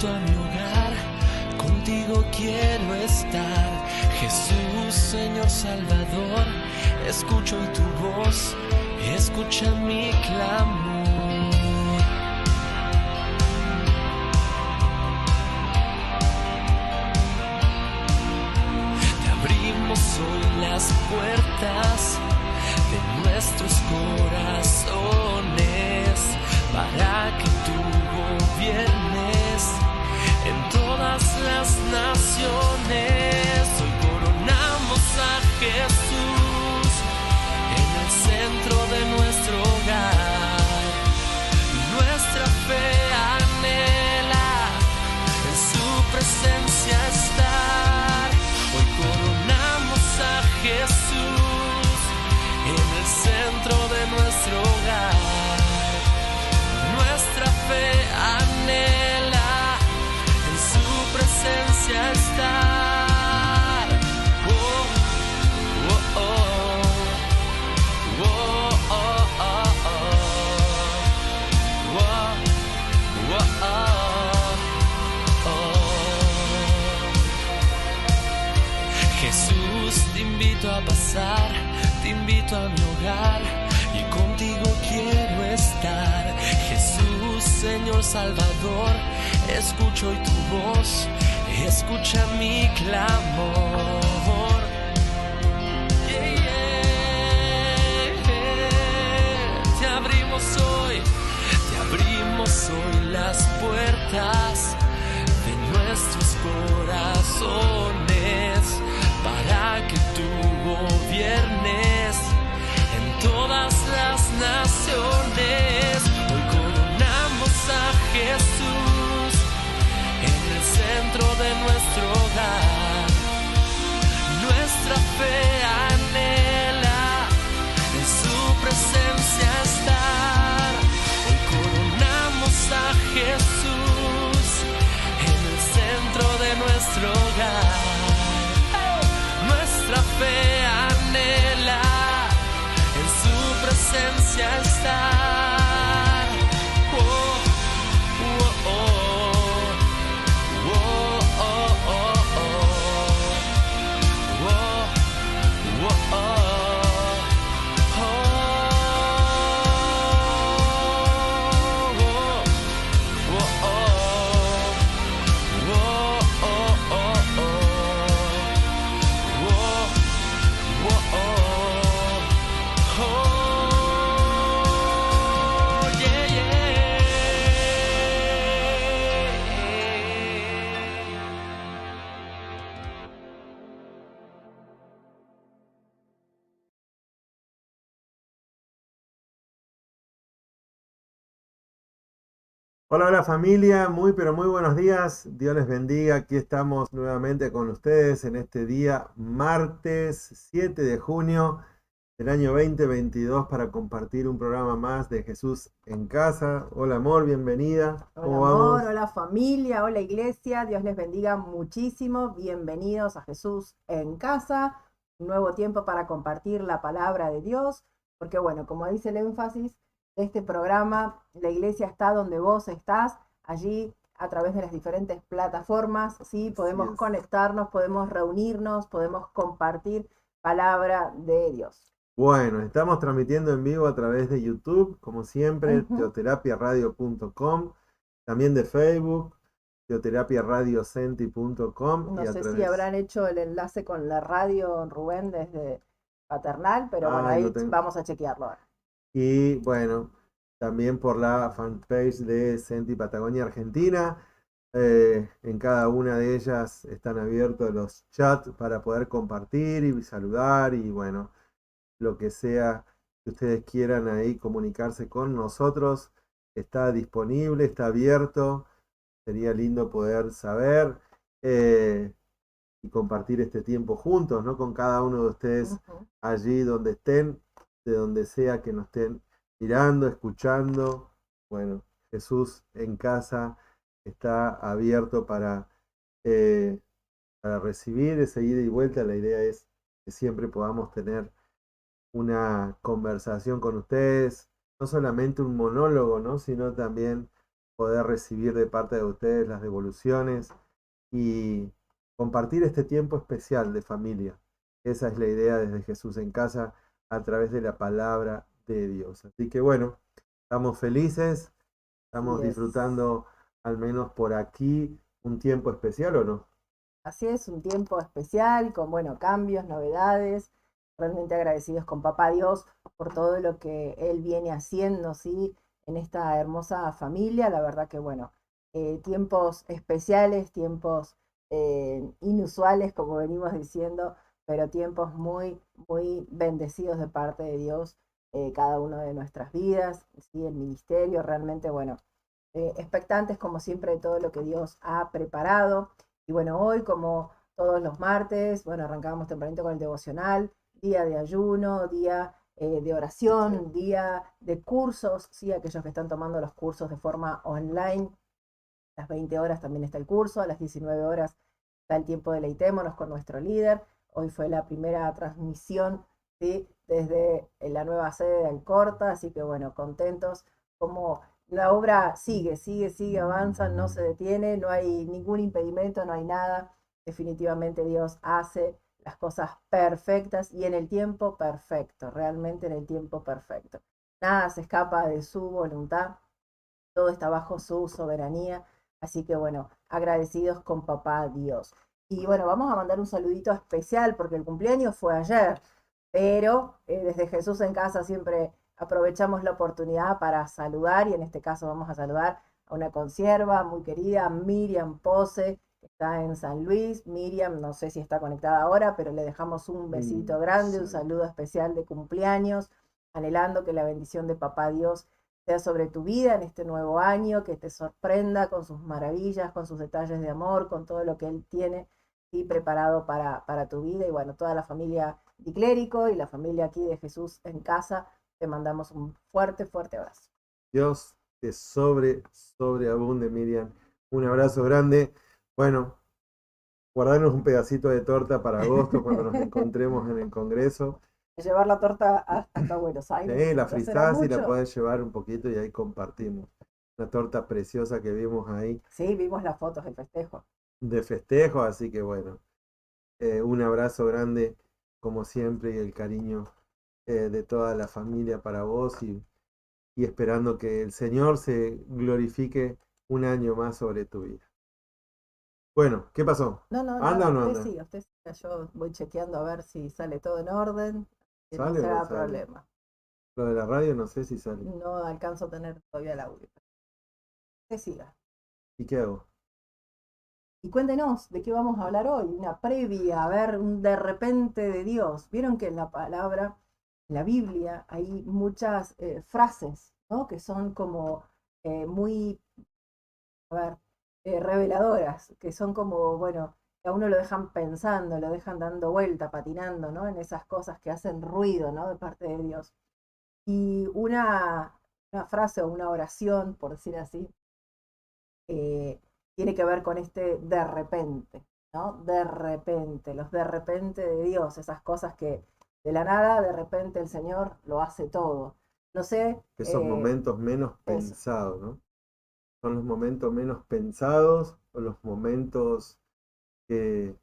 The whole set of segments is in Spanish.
invito a mi hogar, contigo quiero estar. Jesús, Señor Salvador, escucho hoy tu voz, escucha mi clamor. Te abrimos hoy las puertas de nuestros corazones para que tú gobiernes en todas las naciones. Hoy coronamos a Jesús en el centro de nuestro hogar. Nuestra fe anhela en su presencia estar. Hoy coronamos a Jesús en el centro de nuestro hogar. Nuestra fe anhela en su presencia estar. Oh, oh, oh. Oh, oh, oh, oh. Oh, oh, oh. Jesús, te invito a pasar, te invito a mi hogar y contigo quiero estar. Jesús, Señor Salvador, escucho hoy tu voz, escucha mi clamor. Yeah, yeah. Te abrimos hoy las puertas de nuestros corazones para que tú gobiernes en todas las naciones. Hoy coronamos a Jesús en el centro de nuestro hogar. Nuestra fe anhela en su presencia estar. Hoy coronamos a Jesús en el centro de nuestro hogar. Nuestra fe anhela en su presencia estar. Oh, oh, oh. Oh, oh, oh, oh. Oh, oh, oh. Hola, hola familia, muy pero muy buenos días, Dios les bendiga, aquí estamos nuevamente con ustedes en este día, martes 7 de junio del año 2022 para compartir un programa más de Jesús en Casa. Hola amor, bienvenida, ¿cómo Hola amor, vamos? hola familia, hola iglesia, Dios les bendiga muchísimo, bienvenidos a Jesús en Casa, un nuevo tiempo para compartir la palabra de Dios, porque bueno, como dice el énfasis de este programa, la iglesia está donde vos estás, allí a través de las diferentes plataformas, ¿sí? Podemos conectarnos, podemos reunirnos, podemos compartir palabra de Dios. Bueno, estamos transmitiendo en vivo a través de YouTube, como siempre, teoterapiaradio.com, también de Facebook, teoterapiaradiocenti.com. No sé si habrán hecho el enlace con la radio, Rubén, desde Paternal, pero bueno, ahí vamos a chequearlo ahora. Y bueno, también por la fanpage de Senti Patagonia Argentina. En cada una de ellas están abiertos los chats para poder compartir y saludar y bueno, lo que sea que ustedes quieran ahí comunicarse con nosotros está disponible, está abierto. Sería lindo poder saber y compartir este tiempo juntos, ¿no? Con cada uno de ustedes allí donde estén, de donde sea que nos estén mirando, escuchando. Bueno, Jesús en Casa está abierto para recibir esa ida y vuelta. La idea es que siempre podamos tener una conversación con ustedes, no solamente un monólogo, ¿no? Sino también poder recibir de parte de ustedes las devoluciones y compartir este tiempo especial de familia. Esa es la idea desde Jesús en Casa a través de la palabra de Dios. Así que bueno, estamos felices, estamos disfrutando al menos por aquí un tiempo especial, ¿o no? Así es, un tiempo especial con, bueno, cambios, novedades, realmente agradecidos con Papá Dios por todo lo que Él viene haciendo, ¿sí? En esta hermosa familia, la verdad que, bueno, tiempos especiales, tiempos inusuales, como venimos diciendo, pero tiempos muy, muy bendecidos de parte de Dios, cada uno de nuestras vidas, ¿sí? El ministerio, realmente, bueno, expectantes como siempre de todo lo que Dios ha preparado. Y bueno, hoy como todos los martes, bueno, arrancábamos tempranito con el devocional, día de ayuno, día de oración, día de cursos, sí, aquellos que están tomando los cursos de forma online. A las 20 horas también está el curso, a las 19 horas está el tiempo de Leitémonos con nuestro líder. Hoy fue la primera transmisión, ¿sí? Desde la nueva sede de Alcorta, así que bueno, contentos como la obra sigue, avanza, no se detiene, no hay ningún impedimento, no hay nada. Definitivamente Dios hace las cosas perfectas y en el tiempo perfecto, realmente en el tiempo perfecto. Nada se escapa de su voluntad, todo está bajo su soberanía, así que bueno, agradecidos con Papá Dios. Y bueno, vamos a mandar un saludito especial porque el cumpleaños fue ayer, pero desde Jesús en Casa siempre aprovechamos la oportunidad para saludar y en este caso vamos a saludar a una consierva muy querida, Miriam Pose, que está en San Luis. Miriam, no sé si está conectada ahora, pero le dejamos un besito grande, un saludo especial de cumpleaños, anhelando que la bendición de Papá Dios sea sobre tu vida en este nuevo año, que te sorprenda con sus maravillas, con sus detalles de amor, con todo lo que Él tiene y preparado para tu vida. Y bueno, toda la familia Di Clérico y la familia aquí de Jesús en Casa, te mandamos un fuerte, fuerte abrazo. Dios te sobreabunde, Miriam. Un abrazo grande. Bueno, guardarnos un pedacito de torta para agosto cuando nos encontremos en el Congreso. Llevar la torta hasta Buenos Aires. Sí, la ¿No será frizás y la mucho? podés llevar un poquito y ahí compartimos. Una torta preciosa que vimos ahí Sí, vimos las fotos del festejo. de festejo, así que bueno, un abrazo grande como siempre y el cariño de toda la familia para vos y esperando que el Señor se glorifique un año más sobre tu vida. Bueno, ¿qué pasó? No, no, ¿Anda nada, o no usted anda? siga, usted siga. Yo voy chequeando a ver si sale todo en orden, que no ¿Sale o no será sale? problema. Lo de la radio no sé si sale. No alcanzo a tener todavía el audio. Usted siga. ¿Y qué hago? Y cuéntenos de qué vamos a hablar hoy, una previa, a ver, un de repente de Dios. Vieron que en la palabra, en la Biblia, hay muchas frases, ¿no? Que son como muy, a ver, reveladoras, que son como, bueno, que a uno lo dejan pensando, lo dejan dando vuelta, patinando, ¿no? En esas cosas que hacen ruido, ¿no? De parte de Dios. Y una frase o una oración, por decir así, eh, tiene que ver con este de repente, ¿no? De repente, los de repente de Dios, esas cosas que de la nada, de repente el Señor lo hace todo. No sé, Esos momentos menos eso. pensados, ¿no? Son los momentos menos pensados o los momentos que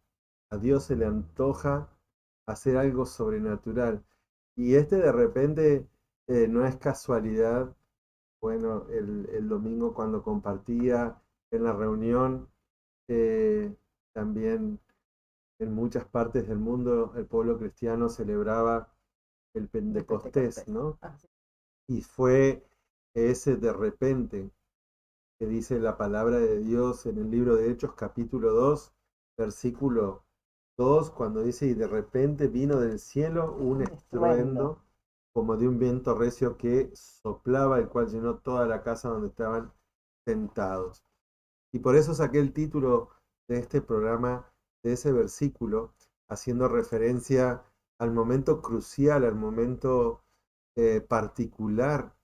a Dios se le antoja hacer algo sobrenatural. Y este de repente no es casualidad. Bueno, el domingo cuando compartía en la reunión, también en muchas partes del mundo el pueblo cristiano celebraba el El Pentecostés, Pentecostés. ¿no? Ah, sí. Y fue ese de repente que dice la palabra de Dios en el libro de Hechos capítulo 2 versículo 2 cuando dice, y de repente vino del cielo un Un estruendo. estruendo como de un viento recio que soplaba, el cual llenó toda la casa donde estaban sentados. Y por eso saqué el título de este programa, de ese versículo, haciendo referencia al momento crucial, al momento particular,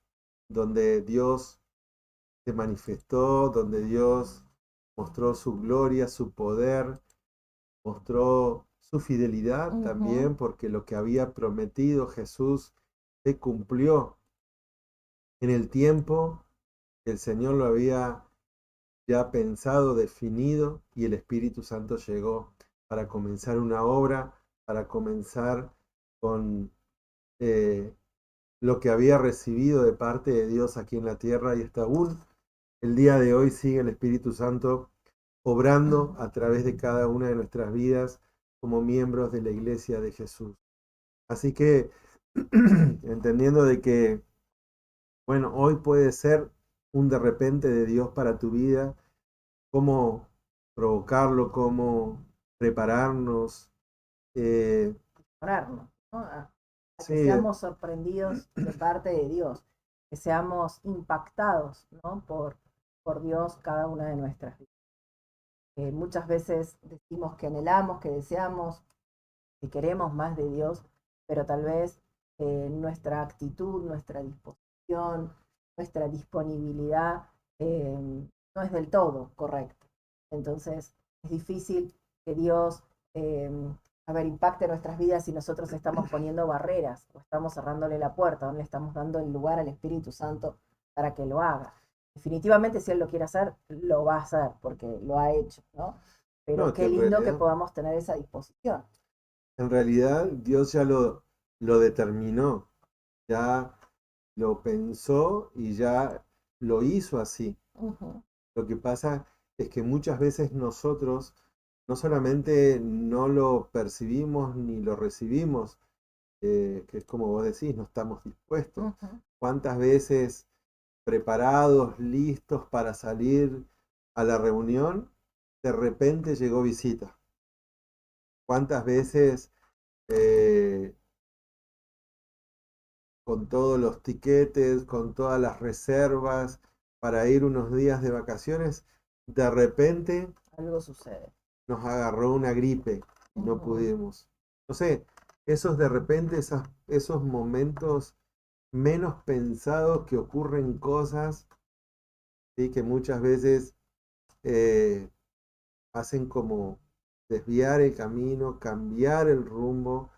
donde Dios se manifestó, donde Dios mostró su gloria, su poder, mostró su fidelidad también, porque lo que había prometido Jesús se cumplió en el tiempo El Señor lo había ya pensado, definido, y el Espíritu Santo llegó para comenzar una obra, para comenzar con lo que había recibido de parte de Dios aquí en la tierra, y hasta aún el día de hoy sigue el Espíritu Santo obrando a través de cada una de nuestras vidas como miembros de la Iglesia de Jesús. Así que, entendiendo de que, bueno, hoy puede ser un de repente de Dios para tu vida, cómo provocarlo, cómo prepararnos. Orarnos, ¿no? A que Sí, seamos sorprendidos de parte de Dios, que seamos impactados, ¿no? por Dios cada una de nuestras vidas. Muchas veces decimos que anhelamos, que deseamos, que queremos más de Dios, pero tal vez nuestra actitud, nuestra disposición, nuestra disponibilidad no es del todo correcta. Entonces es difícil que Dios impacte nuestras vidas si nosotros estamos poniendo barreras o estamos cerrándole la puerta, o no le estamos dando el lugar al Espíritu Santo para que lo haga. Definitivamente, si Él lo quiere hacer, lo va a hacer, porque lo ha hecho, ¿no? Pero no, que qué lindo que podamos tener esa disposición. en realidad Dios ya lo determinó, ya lo pensó y ya lo hizo así. Uh-huh. Lo que pasa es que muchas veces nosotros no solamente no lo percibimos ni lo recibimos, que es como vos decís, no estamos dispuestos. Uh-huh. ¿Cuántas veces preparados, listos para salir a la reunión, de repente llegó visita? ¿Cuántas veces con todos los tiquetes, con todas las reservas para ir unos días de vacaciones, de repente algo sucede? Nos agarró una gripe y no pudimos? No sé, esos de repente, esos momentos menos pensados que ocurren cosas, ¿sí? Que muchas veces hacen como desviar el camino, cambiar el rumbo,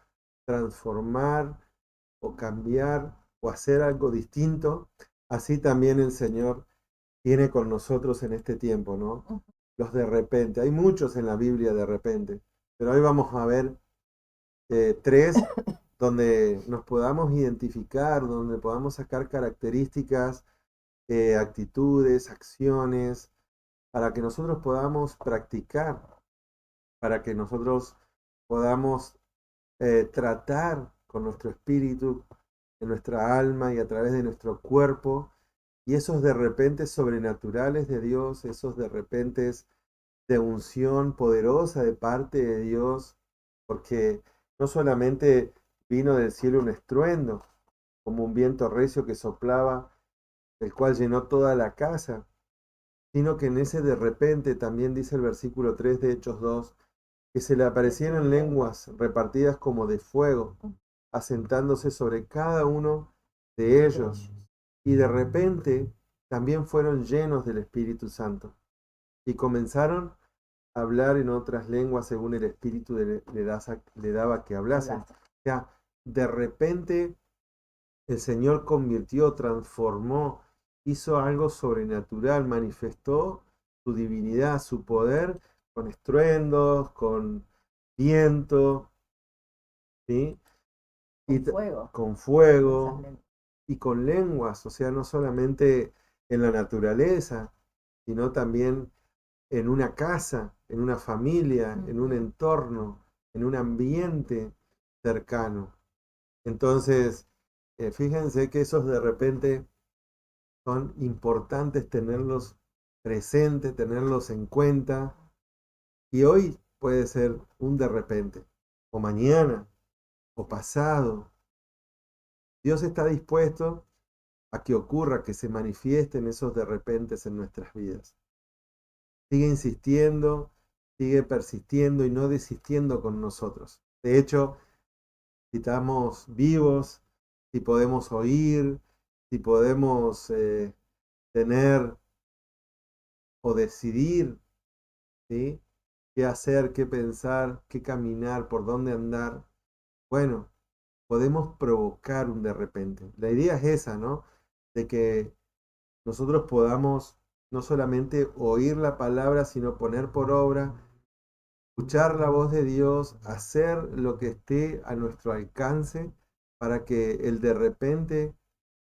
transformar o cambiar o hacer algo distinto. Así también el Señor tiene con nosotros en este tiempo, ¿no? Los de repente. Hay muchos en la Biblia de repente, pero hoy vamos a ver tres donde nos podamos identificar, donde podamos sacar características, actitudes, acciones, para que nosotros podamos practicar, para que nosotros podamos tratar con nuestro espíritu, en nuestra alma y a través de nuestro cuerpo, y esos de repente sobrenaturales de Dios, esos de repente de unción poderosa de parte de Dios, porque no solamente vino del cielo un estruendo, como un viento recio que soplaba, el cual llenó toda la casa, sino que en ese de repente también dice el versículo 3 de Hechos 2, que se le aparecieron lenguas repartidas como de fuego, asentándose sobre cada uno de ellos, y de repente también fueron llenos del Espíritu Santo, y comenzaron a hablar en otras lenguas según el Espíritu le daba que hablasen. O sea, de repente el Señor convirtió, transformó, hizo algo sobrenatural, manifestó su divinidad, su poder, con estruendos, con viento, ¿sí? Con fuego y con lenguas, o sea, no solamente en la naturaleza, sino también en una casa, en una familia, en un entorno, en un ambiente cercano. Entonces, fíjense que esos de repente son importantes tenerlos presentes, tenerlos en cuenta. Y hoy puede ser un de repente, o mañana, o pasado. Dios está dispuesto a que ocurra, que se manifiesten esos de repentes en nuestras vidas. Sigue insistiendo, sigue persistiendo y no desistiendo con nosotros. De hecho, si estamos vivos, si podemos oír, si podemos tener o decidir, ¿sí? Qué hacer, qué pensar, qué caminar, por dónde andar, bueno, podemos provocar un de repente. La idea es esa, ¿no? De que nosotros podamos no solamente oír la palabra, sino poner por obra, escuchar la voz de Dios, hacer lo que esté a nuestro alcance para que el de repente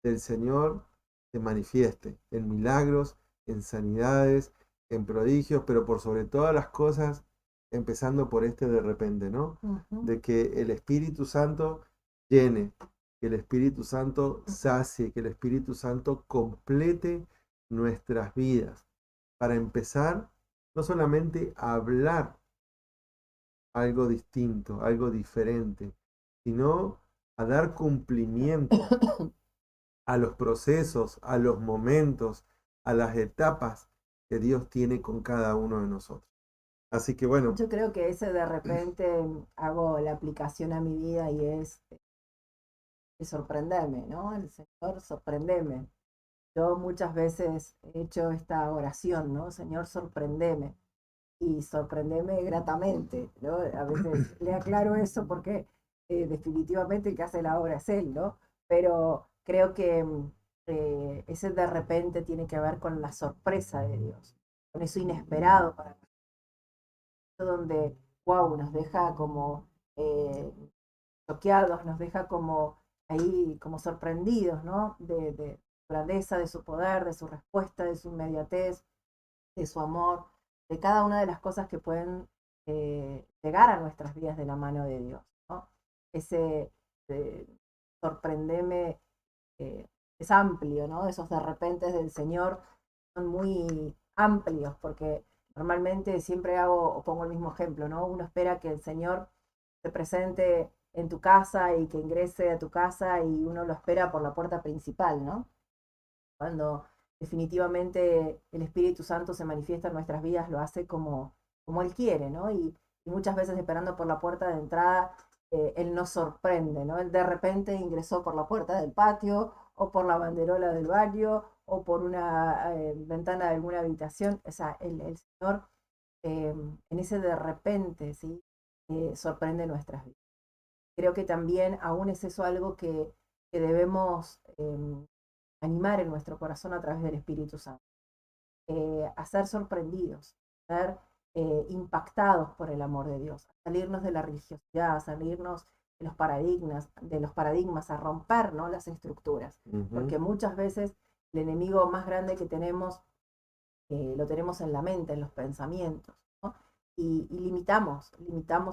del Señor se manifieste en milagros, en sanidades, en prodigios, pero por sobre todas las cosas, empezando por este de repente, ¿no? De que el Espíritu Santo llene, que el Espíritu Santo sacie, que el Espíritu Santo complete nuestras vidas, para empezar no solamente a hablar algo distinto, algo diferente, sino a dar cumplimiento a los procesos, a los momentos, a las etapas que Dios tiene con cada uno de nosotros. Así que bueno. Yo creo que ese de repente hago la aplicación a mi vida y es sorprenderme, ¿no? El Señor, sorprendeme. Yo muchas veces he hecho esta oración, ¿no? Señor, sorprendeme. Y sorprendeme gratamente, ¿no? A veces le aclaro eso porque definitivamente el que hace la obra es Él, ¿no? Pero creo que ese de repente tiene que ver con la sorpresa de Dios, con eso inesperado para nosotros, donde, wow, nos deja como choqueados, nos deja como ahí, como sorprendidos, ¿no? De grandeza, de su poder, de su respuesta, de su inmediatez, de su amor, de cada una de las cosas que pueden llegar a nuestras vidas de la mano de Dios, ¿no? Ese sorprendeme es amplio, ¿no? Esos de repente del Señor son muy amplios, porque normalmente siempre hago o pongo el mismo ejemplo, ¿no? Uno espera que el Señor se presente en tu casa y que ingrese a tu casa y uno lo espera por la puerta principal, ¿no? Cuando definitivamente el Espíritu Santo se manifiesta en nuestras vidas, lo hace como Él quiere, ¿no? Y muchas veces esperando por la puerta de entrada, Él nos sorprende, ¿no? Él de repente ingresó por la puerta del patio o por la banderola del barrio o por una ventana de alguna habitación. O sea, el Señor en ese de repente, ¿sí? Sorprende nuestras vidas. Creo que también aún es eso algo que debemos animar en nuestro corazón a través del Espíritu Santo. A ser sorprendidos, a ser impactados por el amor de Dios, a salirnos de la religiosidad, a salirnos de los paradigmas, a romper, ¿no? Las estructuras. Porque muchas veces el enemigo más grande que tenemos lo tenemos en la mente, en los pensamientos, ¿no? Y limitamos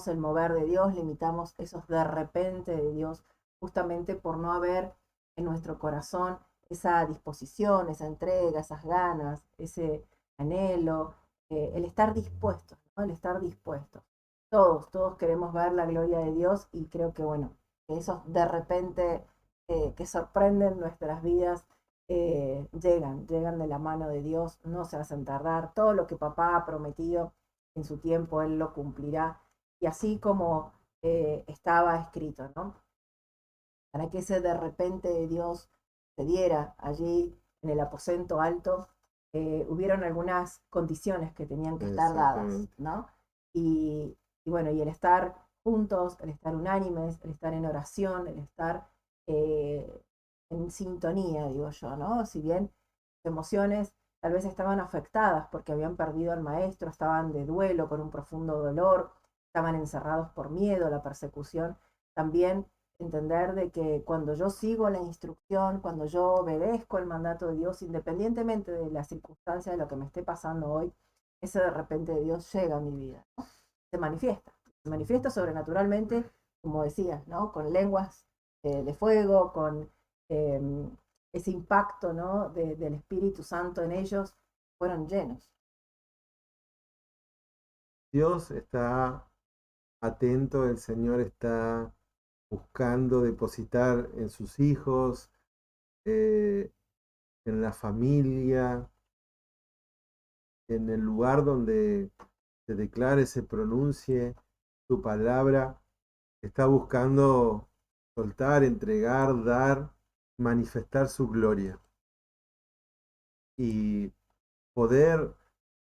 el mover de Dios, limitamos esos de repente de Dios, justamente por no haber en nuestro corazón esa disposición, esa entrega, esas ganas, ese anhelo, el estar dispuestos, ¿no? El estar dispuestos. Todos queremos ver la gloria de Dios y creo que, bueno, que esos de repente que sorprenden nuestras vidas llegan de la mano de Dios, no se hacen tardar. Todo lo que papá ha prometido en su tiempo, Él lo cumplirá. Y así como estaba escrito, ¿no? Para que ese de repente Dios se diera allí en el aposento alto, hubieron algunas condiciones que tenían que estar dadas, ¿no? Y bueno, y el estar juntos, el estar unánimes, el estar en oración, el estar en sintonía, digo yo, ¿no? Si bien las emociones tal vez estaban afectadas porque habían perdido al maestro, estaban de duelo, con un profundo dolor, estaban encerrados por miedo, la persecución, también entender de que cuando yo sigo la instrucción, cuando yo obedezco el mandato de Dios, independientemente de las circunstancias de lo que me esté pasando hoy, ese de repente de Dios llega a mi vida, ¿no? Se manifiesta sobrenaturalmente, como decías, ¿no? Con lenguas de fuego, con ese impacto, ¿no? Del Espíritu Santo en ellos, fueron llenos. Dios está atento, el Señor está buscando depositar en sus hijos, en la familia, en el lugar donde se declare, se pronuncie su palabra. Está buscando soltar, entregar, dar, manifestar su gloria. Y poder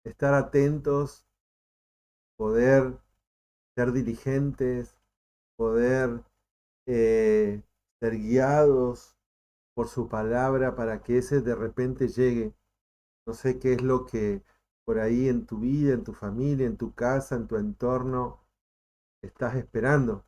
estar atentos, poder ser diligentes, poder ser guiados por su palabra para que ese de repente llegue. No sé qué es lo que por ahí en tu vida, en tu familia, en tu casa, en tu entorno estás esperando,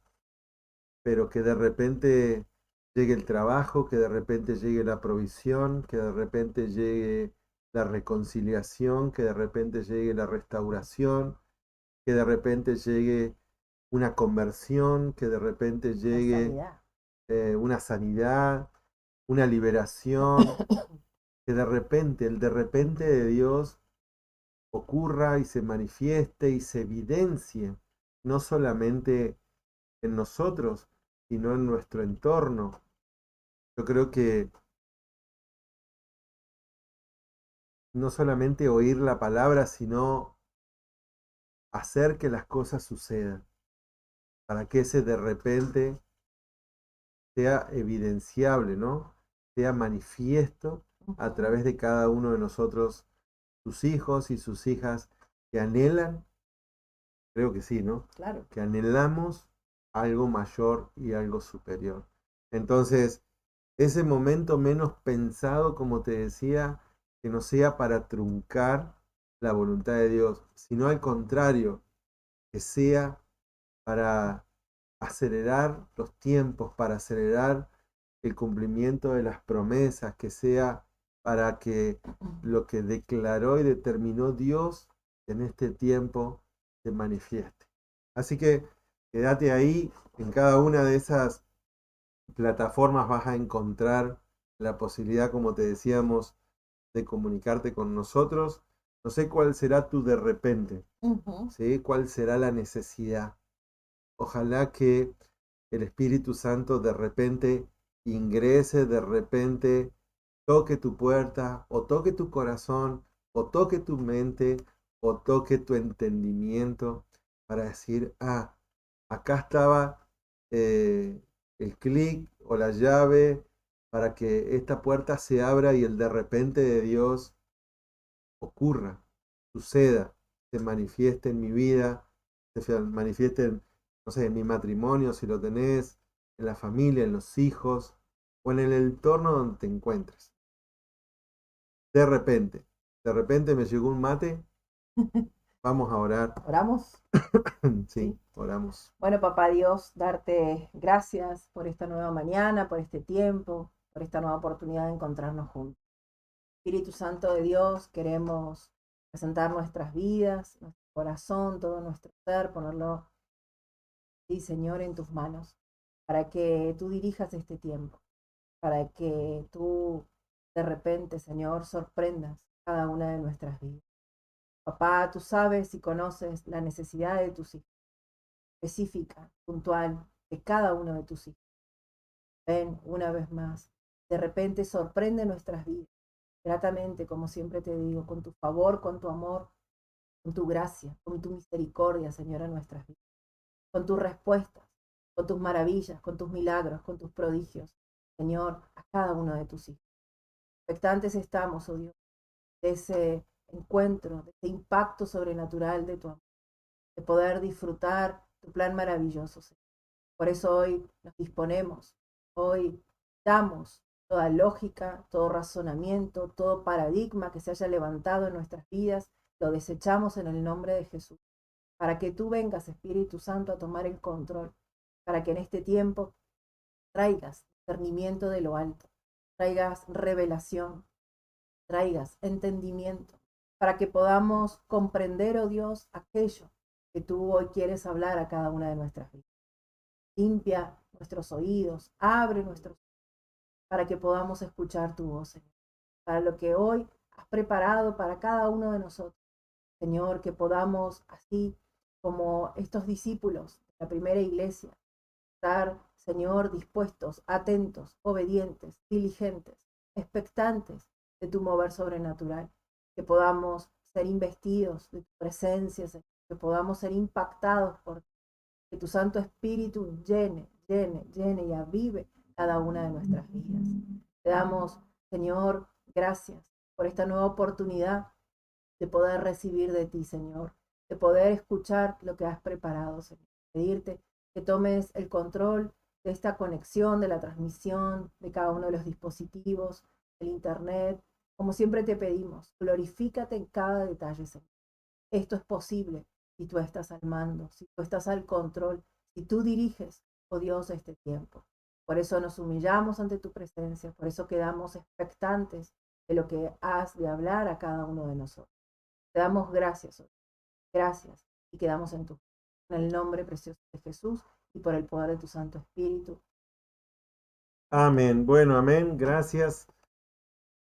pero que de repente llegue el trabajo, que de repente llegue la provisión, que de repente llegue la reconciliación, que de repente llegue la restauración, que de repente llegue una conversión, que de repente La llegue sanidad. una sanidad, una liberación, que de repente, el de repente de Dios ocurra y se manifieste y se evidencie, no solamente en nosotros, sino en nuestro entorno. Yo creo que no solamente oír la palabra, sino hacer que las cosas sucedan, para que ese de repente sea evidenciable, ¿no? Sea manifiesto a través de cada uno de nosotros, sus hijos y sus hijas que anhelan, creo que sí, ¿no? Claro. Que anhelamos algo mayor y algo superior. Entonces, ese momento menos pensado, como te decía, que no sea para truncar la voluntad de Dios, sino al contrario, que sea para acelerar los tiempos, para acelerar el cumplimiento de las promesas, que sea para que lo que declaró y determinó Dios en este tiempo se manifieste. Así que quédate ahí, en cada una de esas plataformas vas a encontrar la posibilidad, como te decíamos, de comunicarte con nosotros. No sé cuál será tu de repente, ¿sí? ¿Cuál será la necesidad? Ojalá que el Espíritu Santo de repente ingrese, de repente toque tu puerta, o toque tu corazón, o toque tu mente, o toque tu entendimiento, para decir, acá estaba el clic o la llave para que esta puerta se abra y el de repente de Dios ocurra, suceda, se manifieste en mi vida, se manifieste en, no sé, en mi matrimonio, si lo tenés, en la familia, en los hijos, o en el entorno donde te encuentres. De repente me llegó un mate, vamos a orar. ¿Oramos? Sí, Sí. oramos. Bueno, papá Dios, darte gracias por esta nueva mañana, por este tiempo, por esta nueva oportunidad de encontrarnos juntos. Espíritu Santo de Dios, queremos presentar nuestras vidas, nuestro corazón, todo nuestro ser, ponerlo, sí, Señor, en tus manos, para que tú dirijas este tiempo, para que tú de repente, Señor, sorprendas cada una de nuestras vidas. Papá, tú sabes y conoces la necesidad de tus hijos, específica, puntual, de cada uno de tus hijos. Ven una vez más, de repente sorprende nuestras vidas, gratamente, como siempre te digo, con tu favor, con tu amor, con tu gracia, con tu misericordia, Señor, en nuestras vidas, con tus respuestas, con tus maravillas, con tus milagros, con tus prodigios, Señor, a cada uno de tus hijos. Expectantes estamos, oh Dios, de ese encuentro, de ese impacto sobrenatural de tu amor, de poder disfrutar tu plan maravilloso, Señor. Por eso hoy nos disponemos, hoy damos toda lógica, todo razonamiento, todo paradigma que se haya levantado en nuestras vidas, lo desechamos en el nombre de Jesús, para que tú vengas, Espíritu Santo, a tomar el control, para que en este tiempo traigas discernimiento de lo alto, traigas revelación, traigas entendimiento, para que podamos comprender, oh Dios, aquello que tú hoy quieres hablar a cada una de nuestras vidas. Limpia nuestros oídos, abre nuestros oídos, para que podamos escuchar tu voz, Señor, para lo que hoy has preparado para cada uno de nosotros. Señor, que podamos, así como estos discípulos de la primera iglesia, estar, Señor, dispuestos, atentos, obedientes, diligentes, expectantes de tu mover sobrenatural, que podamos ser investidos de tu presencia, Señor, que podamos ser impactados por ti, que tu Santo Espíritu llene, llene, llene y avive cada una de nuestras vidas. Te damos, Señor, gracias por esta nueva oportunidad de poder recibir de ti, Señor, de poder escuchar lo que has preparado, Señor. Pedirte que tomes el control de esta conexión, de la transmisión, de cada uno de los dispositivos, el internet. Como siempre te pedimos, glorifícate en cada detalle, Señor. Esto es posible si tú estás al mando, si tú estás al control, si tú diriges, oh Dios, este tiempo. Por eso nos humillamos ante tu presencia, por eso quedamos expectantes de lo que has de hablar a cada uno de nosotros. Te damos gracias, oh, gracias, y quedamos en el nombre precioso de Jesús y por el poder de tu Santo Espíritu. Amén. Bueno, amén. Gracias.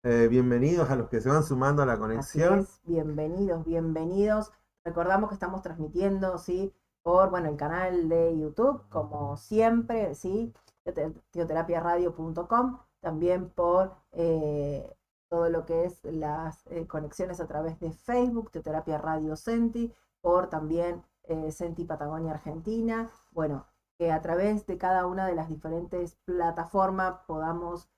Bienvenidos a los que se van sumando a la Así conexión. es, bienvenidos, bienvenidos. Recordamos que estamos transmitiendo, ¿sí? Por, bueno, el canal de YouTube, como siempre, ¿sí? Teoterapiaradio.com, también por todo lo que es las conexiones a través de Facebook, Teoterapia Radio Senti, por también Senti Patagonia Argentina. Bueno, que a través de cada una de las diferentes plataformas podamos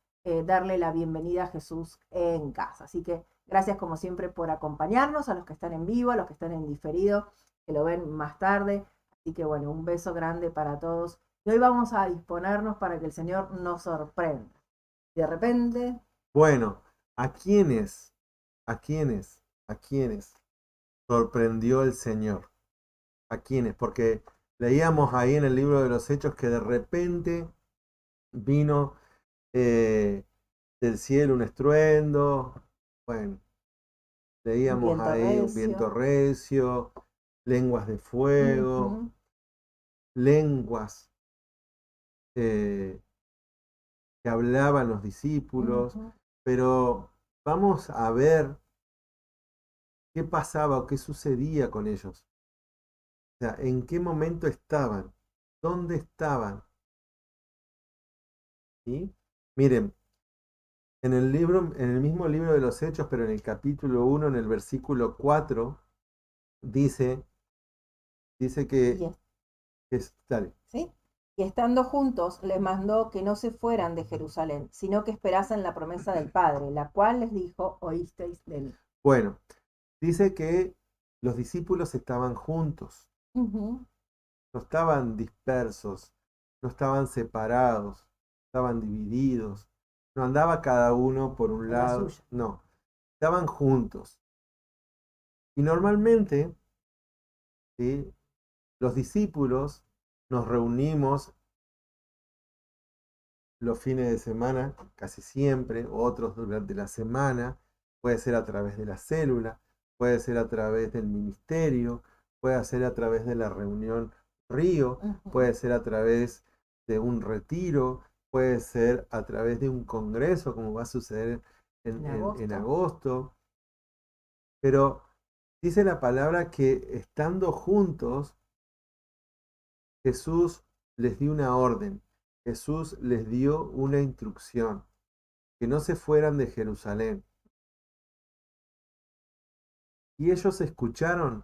darle la bienvenida a Jesús en casa. Así que gracias como siempre por acompañarnos, a los que están en vivo, a los que están en diferido, que lo ven más tarde. Así que bueno, un beso grande para todos. Y hoy vamos a disponernos para que el Señor nos sorprenda. De repente... Bueno, ¿a quiénes sorprendió el Señor? ¿A quiénes? Porque leíamos ahí en el libro de los Hechos que de repente vino del cielo un estruendo. Bueno, leíamos ahí un viento recio, lenguas de fuego, lenguas que hablaban los discípulos, pero vamos a ver qué pasaba o qué sucedía con ellos. O sea, en qué momento estaban, dónde estaban. ¿Sí? Miren, en el mismo libro de los Hechos, pero en el capítulo 1, en el versículo 4, dice que dale. ¿Sí? Y estando juntos, les mandó que no se fueran de Jerusalén, sino que esperasen la promesa del Padre, la cual les dijo, oísteis de mí. Bueno, dice que los discípulos estaban juntos, no estaban dispersos, no estaban separados, estaban divididos, no andaba cada uno por un lado, no, estaban juntos. Y normalmente, ¿sí?, los discípulos nos reunimos los fines de semana, casi siempre, otros durante la semana, puede ser a través de la célula, puede ser a través del ministerio, puede ser a través de la reunión Río, puede ser a través de un retiro, puede ser a través de un congreso, como va a suceder en agosto. Pero dice la palabra que estando juntos, Jesús les dio una orden, Jesús les dio una instrucción, que no se fueran de Jerusalén. Y ellos escucharon,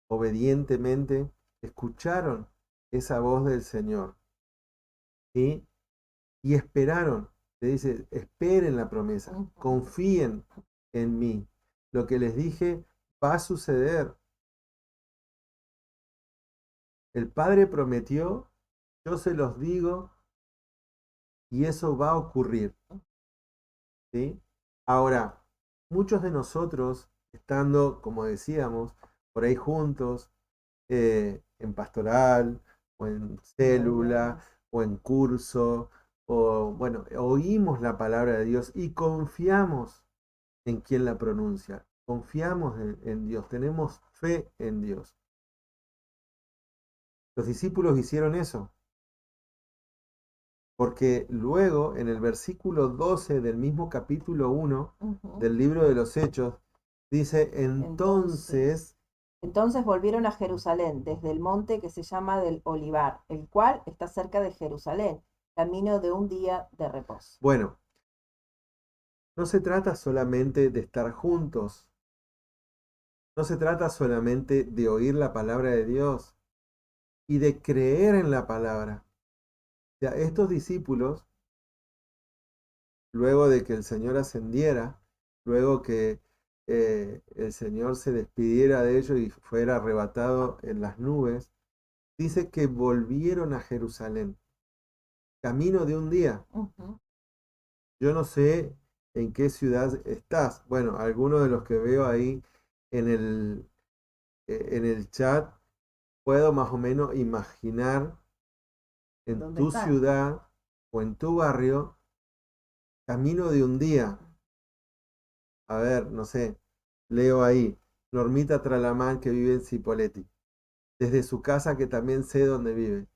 obedientemente, escucharon esa voz del Señor. ¿Sí? Y esperaron. Le dice, esperen la promesa, confíen en mí. Lo que les dije va a suceder. El Padre prometió, yo se los digo, y eso va a ocurrir. ¿Sí? Ahora, muchos de nosotros, estando, como decíamos, por ahí juntos, en pastoral, o en célula, o en curso, o bueno, oímos la palabra de Dios y confiamos en quien la pronuncia. Confiamos en Dios, tenemos fe en Dios. Los discípulos hicieron eso. Porque luego, en el versículo 12 del mismo capítulo 1 del libro de los Hechos, dice, entonces volvieron a Jerusalén, desde el monte que se llama del Olivar, el cual está cerca de Jerusalén, camino de un día de reposo. Bueno, no se trata solamente de estar juntos, no se trata solamente de oír la palabra de Dios y de creer en la palabra. O sea, estos discípulos, luego de que el Señor ascendiera, luego que el Señor se despidiera de ellos y fuera arrebatado en las nubes, dice que volvieron a Jerusalén. camino de un día. Yo no sé en qué ciudad estás. Bueno, algunos de los que veo ahí en el chat, puedo más o menos imaginar en ¿Dónde tu están? ciudad o en tu barrio, camino de un día. A ver, no sé, leo ahí, Normita Tralamán que vive en Cipolletti, desde su casa que también sé dónde vive.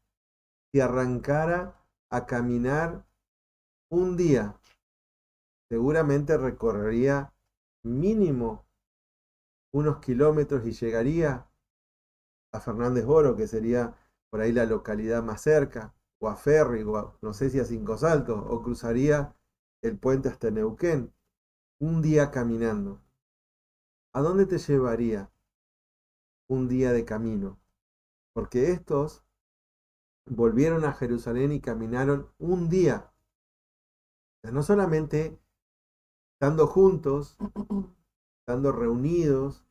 Si arrancara a caminar un día, seguramente recorrería mínimo unos kilómetros y llegaría a Fernández Oro, que sería por ahí la localidad más cerca, o a Ferry, no sé si a Cinco Saltos, o cruzaría el puente hasta Neuquén, un día caminando. ¿A dónde te llevaría un día de camino? Porque estos volvieron a Jerusalén y caminaron un día. O sea, no solamente estando juntos, estando reunidos,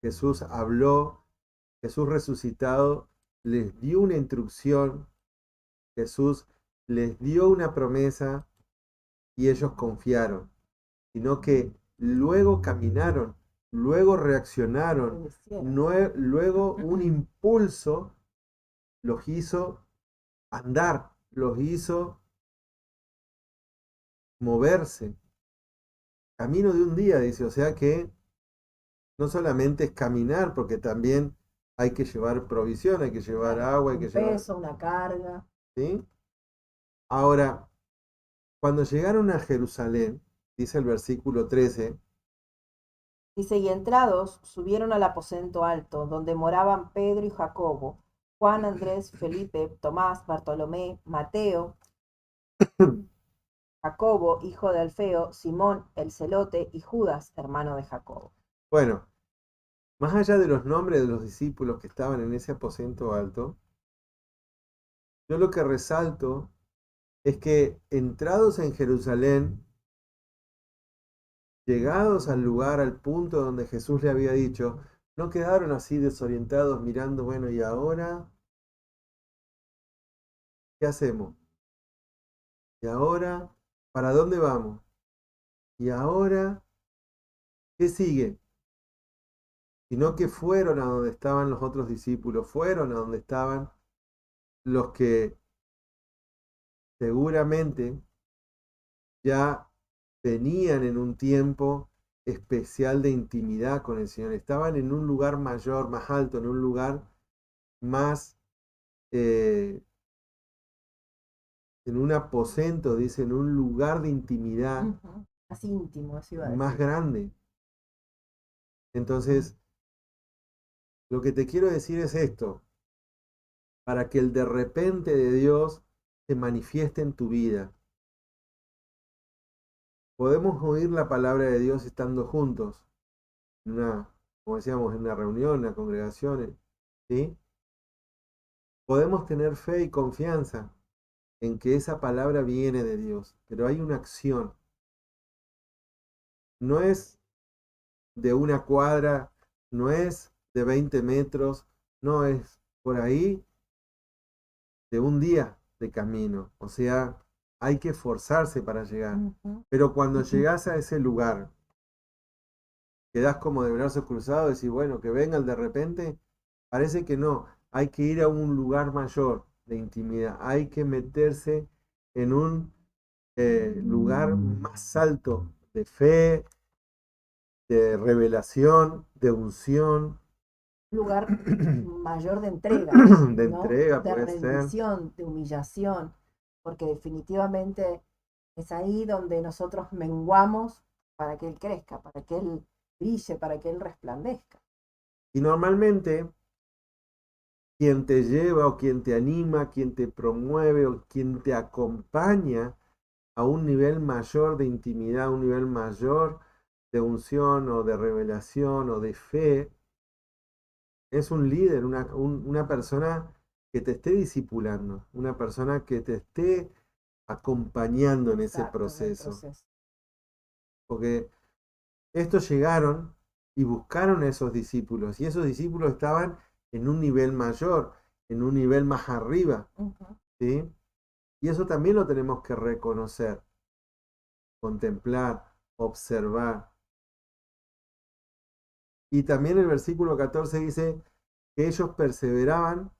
Jesús habló, Jesús resucitado les dio una instrucción, Jesús les dio una promesa y ellos confiaron, sino que luego caminaron, luego reaccionaron, luego un impulso los hizo andar, los hizo moverse. Camino de un día, dice, o sea que no solamente es caminar, porque también hay que llevar provisión, hay que llevar agua, hay que llevar... peso, una carga. ¿Sí? Ahora, cuando llegaron a Jerusalén, dice el versículo 13, Dice, y entrados subieron al aposento alto, donde moraban Pedro y Jacobo, Juan, Andrés, Felipe, Tomás, Bartolomé, Mateo, Jacobo, hijo de Alfeo, Simón, el celote, y Judas, hermano de Jacobo. bueno, más allá de los nombres de los discípulos que estaban en ese aposento alto, yo lo que resalto es que entrados en Jerusalén, llegados al lugar, al punto donde Jesús le había dicho, no quedaron así desorientados mirando, bueno, ¿y ahora qué hacemos? ¿Y ahora para dónde vamos? ¿Y ahora qué sigue? Sino que fueron a donde estaban los otros discípulos, fueron a donde estaban los que seguramente ya venían en un tiempo especial de intimidad con el Señor, estaban en un lugar mayor, más alto, en un lugar más, en un aposento, dice, en un lugar de intimidad Más íntimo, así va a más decir. grande. Entonces, lo que te quiero decir es esto, para que el de repente de Dios se manifieste en tu vida. Podemos oír la palabra de Dios estando juntos, como decíamos, en una reunión, en una congregación, ¿sí? Podemos tener fe y confianza en que esa palabra viene de Dios, pero hay una acción. No es de una cuadra, no es de 20 metros, no es por ahí de un día de camino. O sea, hay que esforzarse para llegar. Pero cuando llegas a ese lugar, quedás como de brazos cruzados y decís, bueno, que vengan de repente. Parece que no. Hay que ir a un lugar mayor de intimidad. Hay que meterse en un lugar más alto de fe, de revelación, de unción, Lugar mayor de entrega, de ¿no? entrega, De puede ser. rendición, de humillación, porque definitivamente es ahí donde nosotros menguamos para que Él crezca, para que Él brille, para que Él resplandezca. Y normalmente, quien te lleva o quien te anima, quien te promueve o quien te acompaña a un nivel mayor de intimidad, un nivel mayor de unción o de revelación o de fe, es un líder, una persona que te esté discipulando, una persona que te esté acompañando en ese proceso. Porque estos llegaron y buscaron a esos discípulos, y esos discípulos estaban en un nivel mayor, en un nivel más arriba, ¿sí? Y eso también lo tenemos que reconocer, contemplar, observar. Y también el versículo 14 dice que ellos perseveraban,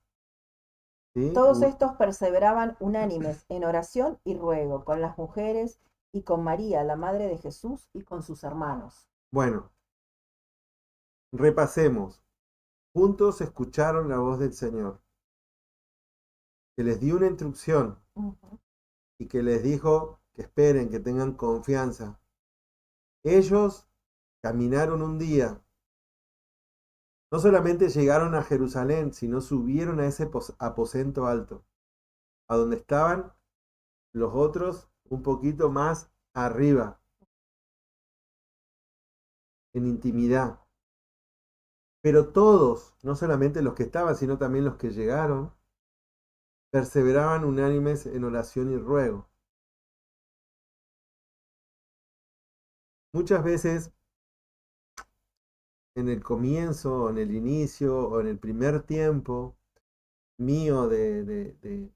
¿sí? Todos estos perseveraban unánimes en oración y ruego con las mujeres y con María, la madre de Jesús, y con sus hermanos. Bueno, repasemos. Juntos escucharon la voz del Señor, que les dio una instrucción y que les dijo que esperen, que tengan confianza. Ellos caminaron un día. No solamente llegaron a Jerusalén, sino subieron a ese aposento alto, a donde estaban los otros un poquito más arriba, en intimidad. Pero todos, no solamente los que estaban, sino también los que llegaron, perseveraban unánimes en oración y ruego. Muchas veces en el comienzo, o en el inicio, o en el primer tiempo mío de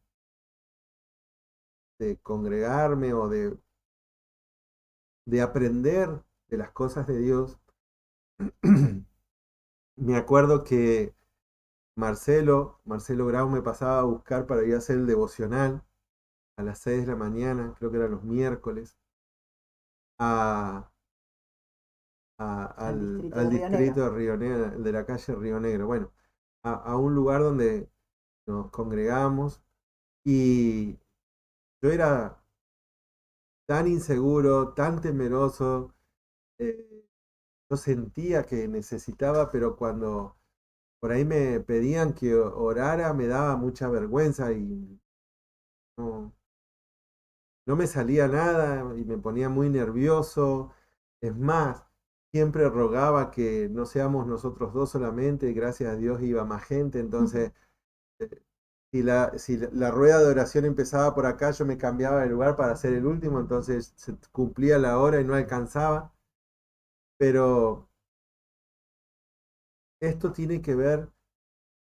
congregarme o de aprender de las cosas de Dios, me acuerdo que Marcelo Grau me pasaba a buscar para ir a hacer el devocional a las 6 de la mañana, creo que eran los miércoles, a, al distrito de Río Negro, de la calle Río Negro, bueno, a un lugar donde nos congregamos y yo era tan inseguro, tan temeroso, yo sentía que necesitaba, pero cuando por ahí me pedían que orara me daba mucha vergüenza y no, no me salía nada y me ponía muy nervioso. Es más, siempre rogaba que no seamos nosotros dos solamente, y gracias a Dios iba más gente, entonces si la rueda de oración empezaba por acá, yo me cambiaba de lugar para ser el último, entonces se cumplía la hora y no alcanzaba. Pero esto tiene que ver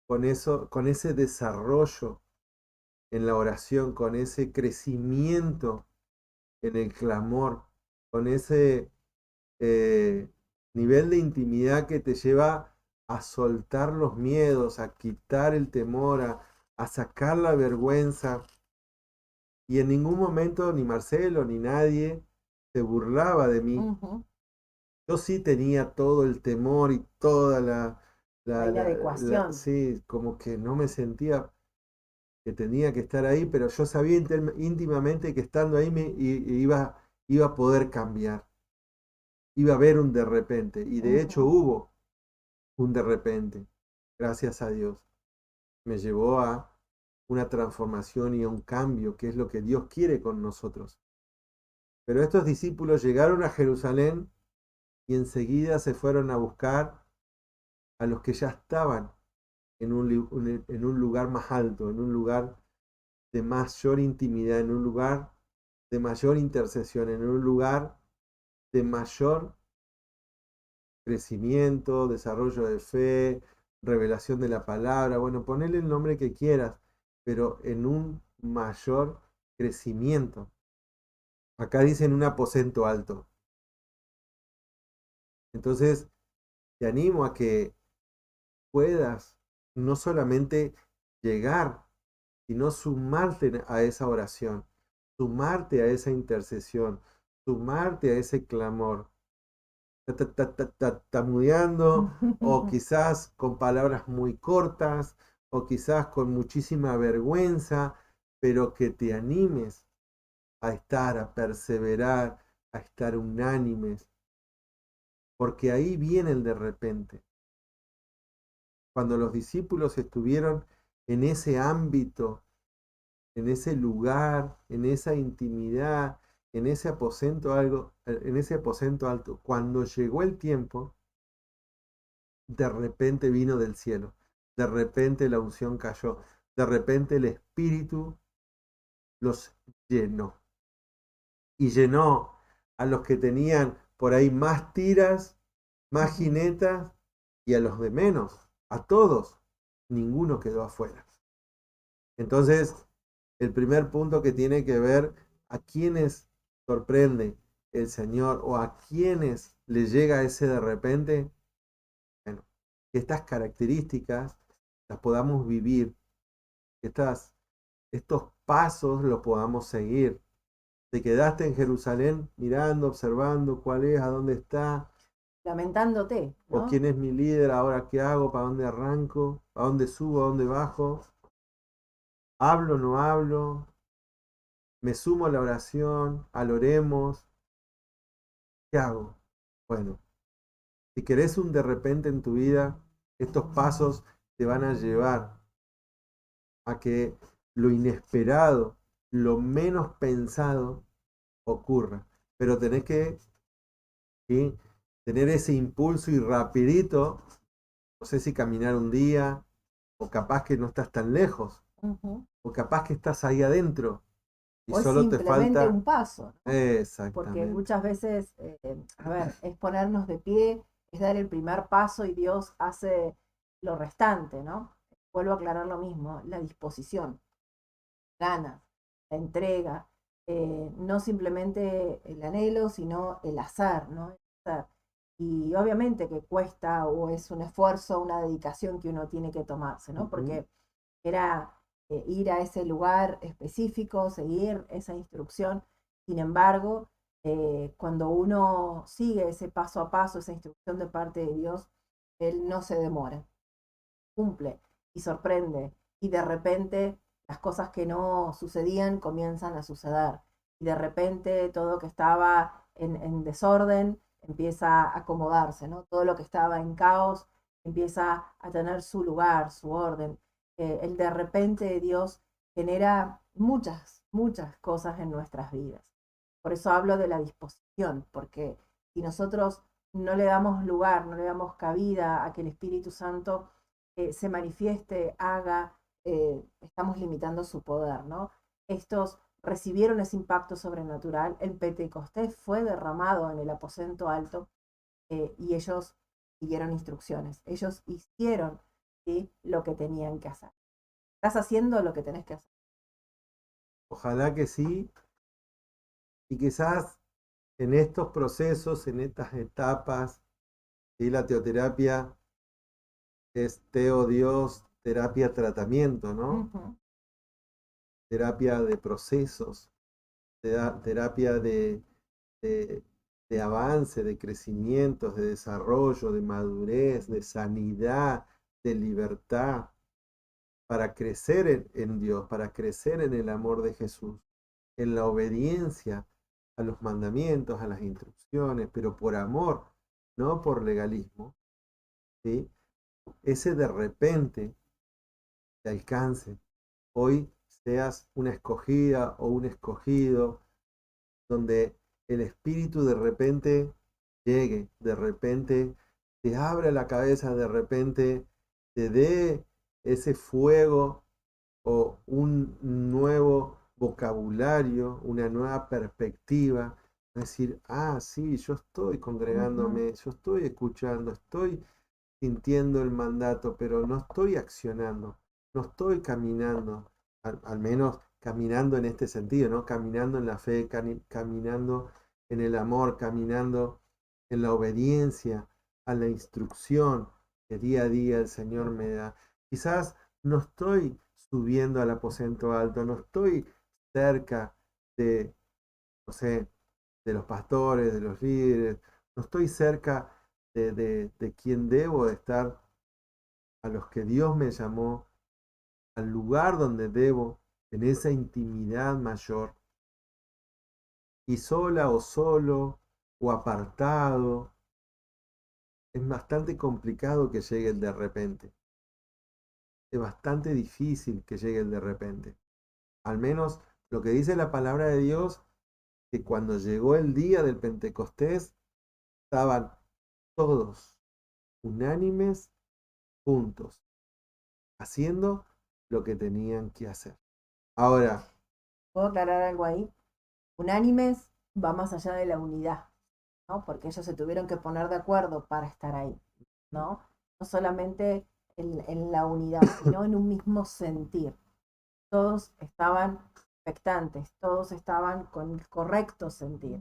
con eso, con ese desarrollo en la oración, con ese crecimiento en el clamor, con ese nivel de intimidad que te lleva a soltar los miedos, a quitar el temor, a sacar la vergüenza. Y en ningún momento ni Marcelo ni nadie se burlaba de mí. Yo sí tenía todo el temor y toda la inadecuación. Sí, como que no me sentía que tenía que estar ahí, pero yo sabía íntimamente que estando ahí iba a poder cambiar. Iba a haber un de repente, y de hecho hubo un de repente, gracias a Dios. Me llevó a una transformación y a un cambio, que es lo que Dios quiere con nosotros. Pero estos discípulos llegaron a Jerusalén y enseguida se fueron a buscar a los que ya estaban en un lugar más alto, en un lugar de mayor intimidad, en un lugar de mayor intercesión, en un lugar de mayor crecimiento, desarrollo de fe, revelación de la palabra, bueno, ponele el nombre que quieras, pero en un mayor crecimiento. Acá dicen un aposento alto. Entonces, te animo a que puedas no solamente llegar, sino sumarte a esa oración, sumarte a esa intercesión, sumarte a ese clamor, tamudeando, o quizás con palabras muy cortas, o quizás con muchísima vergüenza, pero que te animes a estar, a perseverar, a estar unánimes, porque ahí viene el de repente. Cuando los discípulos estuvieron en ese ámbito, en ese lugar, en esa intimidad, en ese aposento alto, cuando llegó el tiempo, de repente vino del cielo, de repente la unción cayó, de repente el Espíritu los llenó. Y llenó a los que tenían por ahí más tiras, más jinetas, y a los de menos, a todos, ninguno quedó afuera. Entonces, el primer punto que tiene que ver a quienes sorprende el Señor o a quienes le llega ese de repente, bueno, que estas características las podamos vivir, que estos pasos los podamos seguir. Te quedaste en Jerusalén mirando, observando cuál es, a dónde está, Lamentándote, o ¿no? quién es mi líder, ahora qué hago, para dónde arranco, a dónde subo, a dónde bajo, hablo, no hablo, me sumo a la oración, al oremos, ¿qué hago? Bueno, si querés un de repente en tu vida, estos pasos te van a llevar a que lo inesperado, lo menos pensado ocurra. Pero tenés que, ¿sí?, tener ese impulso y rapidito, no sé si caminar un día, o capaz que no estás tan lejos, Ujú. o capaz que estás ahí adentro y O es solo te simplemente falta... un paso, ¿no? Porque Exactamente. muchas veces, a ver, es ponernos de pie, es dar el primer paso y Dios hace lo restante, ¿no? Vuelvo a aclarar lo mismo, la disposición, ganas, la entrega, no simplemente el anhelo, sino el hacer, ¿no? El hacer. Y obviamente que cuesta o es un esfuerzo, una dedicación que uno tiene que tomarse, ¿no? Ujú. Porque era ir a ese lugar específico, seguir esa instrucción. Sin embargo, cuando uno sigue ese paso a paso, esa instrucción de parte de Dios, Él no se demora, cumple y sorprende. Y de repente las cosas que no sucedían comienzan a suceder. Y de repente todo que estaba en desorden empieza a acomodarse, ¿no? Todo lo que estaba en caos empieza a tener su lugar, su orden. El de repente Dios genera muchas, muchas cosas en nuestras vidas. Por eso hablo de la disposición, porque si nosotros no le damos lugar, no le damos cabida a que el Espíritu Santo se manifieste, haga, estamos limitando su poder, ¿no? Estos recibieron ese impacto sobrenatural, el Pentecostés fue derramado en el aposento alto y ellos siguieron instrucciones, ellos hicieron, ¿sí?, lo que tenían que hacer. Estás haciendo lo que tenés que hacer. Ojalá que sí, y quizás en estos procesos, en estas etapas, ¿sí? La teoterapia es teo Dios, terapia tratamiento, ¿no? Ujú. Terapia de procesos, terapia de, de avance, de crecimientos, de desarrollo, de madurez, de sanidad, de libertad, para crecer en Dios, para crecer en el amor de Jesús, en la obediencia a los mandamientos, a las instrucciones, pero por amor, no por legalismo, ¿sí? Ese de repente te alcance. Hoy seas una escogida o un escogido, donde el Espíritu de repente llegue, de repente te abra la cabeza, de repente te dé ese fuego o un nuevo vocabulario, una nueva perspectiva. Decir, ah, sí, yo estoy Ujú. congregándome, yo estoy escuchando, estoy sintiendo el mandato, pero no estoy accionando, no estoy caminando, al menos caminando en este sentido, ¿no? Caminando en la fe, caminando en el amor, caminando en la obediencia a la instrucción que día a día el Señor me da. Quizás no estoy subiendo al aposento alto, no estoy cerca de, no sé, de los pastores, de los líderes, no estoy cerca de quien debo de estar, a los que Dios me llamó, al lugar donde debo, en esa intimidad mayor, y sola o solo o apartado, es bastante complicado que llegue el de repente. Es bastante difícil que llegue el de repente. Al menos lo que dice la palabra de Dios, que cuando llegó el día del Pentecostés, estaban todos unánimes, juntos, haciendo lo que tenían que hacer. Ahora, ¿Puedo aclarar algo ahí? Unánimes va más allá de la unidad, ¿no? Porque ellos se tuvieron que poner de acuerdo para estar ahí, ¿no? No solamente en la unidad, sino en un mismo sentir. Todos estaban expectantes, todos estaban con el correcto sentir.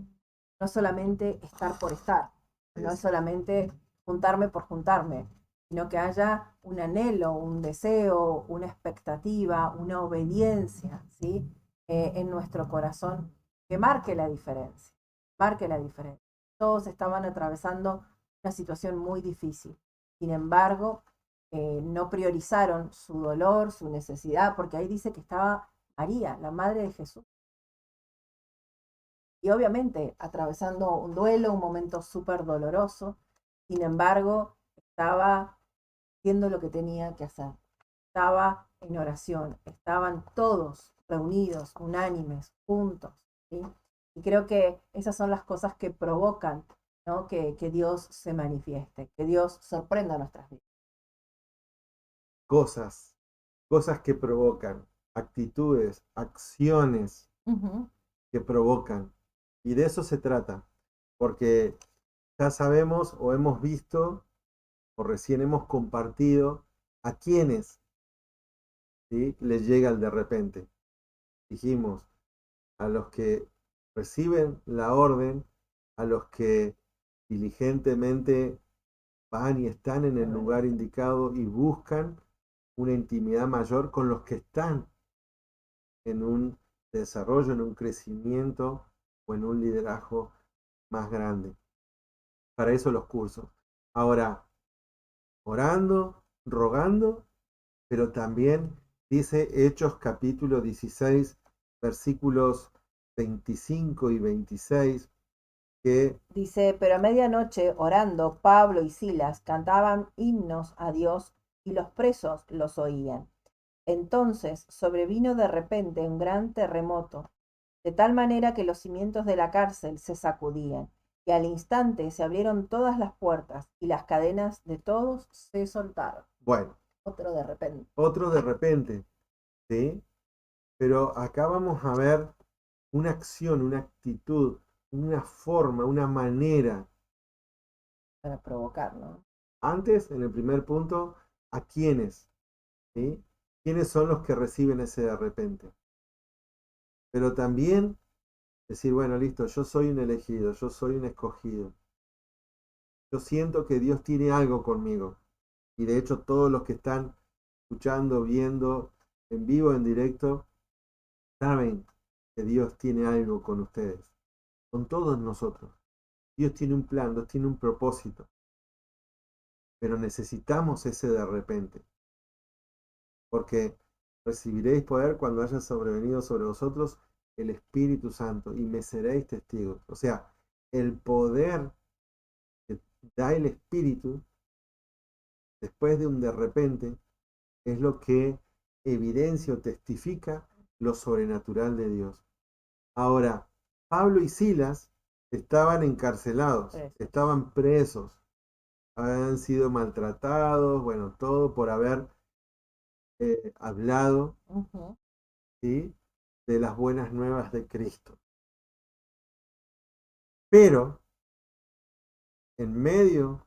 No solamente estar por estar, no es solamente juntarme por juntarme, sino que haya un anhelo, un deseo, una expectativa, una obediencia, ¿sí? En nuestro corazón que marque la diferencia, marque la diferencia. Todos estaban atravesando una situación muy difícil. Sin embargo, no priorizaron su dolor, su necesidad, porque ahí dice que estaba María, la madre de Jesús. Y obviamente atravesando un duelo, un momento súper doloroso. Sin embargo, estaba haciendo lo que tenía que hacer. Estaba en oración. Estaban todos reunidos, unánimes, juntos, ¿sí? Y creo que esas son las cosas que provocan, ¿no? que Dios se manifieste, que Dios sorprenda nuestras vidas. Cosas que provocan, actitudes, acciones que provocan. Y de eso se trata, porque ya sabemos o hemos visto o recién hemos compartido a quienes, ¿sí?, les llega el de repente. Dijimos, a los que reciben la orden, a los que diligentemente van y están en el lugar indicado y buscan una intimidad mayor con los que están en un desarrollo, en un crecimiento o en un liderazgo más grande. Para eso los cursos. Ahora, orando, rogando, pero también dice Hechos capítulo 16, versículos 25 y 26, que dice, pero a medianoche orando, Pablo y Silas cantaban himnos a Dios y los presos los oían. Entonces sobrevino de repente un gran terremoto, de tal manera que los cimientos de la cárcel se sacudían, y al instante se abrieron todas las puertas y las cadenas de todos se soltaron. Bueno, otro de repente, ¿sí? Pero acá vamos a ver una acción, una actitud, una forma, una manera. Para provocar, ¿no? Antes, en el primer punto, ¿a quiénes? ¿Sí? ¿Quiénes son los que reciben ese de repente? Pero también decir, bueno, listo, yo soy un elegido, yo soy un escogido. Yo siento que Dios tiene algo conmigo. Y de hecho todos los que están escuchando, viendo, en vivo, en directo, saben que Dios tiene algo con ustedes, con todos nosotros. Dios tiene un plan, Dios tiene un propósito. Pero necesitamos ese de repente. Porque recibiréis poder cuando haya sobrevenido sobre vosotros el Espíritu Santo y me seréis testigos. O sea, el poder que da el Espíritu después de un de repente es lo que evidencia o testifica lo sobrenatural de Dios. Ahora, Pablo y Silas estaban encarcelados, estaban presos, habían sido maltratados, bueno, todo por haber hablado, ¿sí?, de las buenas nuevas de Cristo. Pero, en medio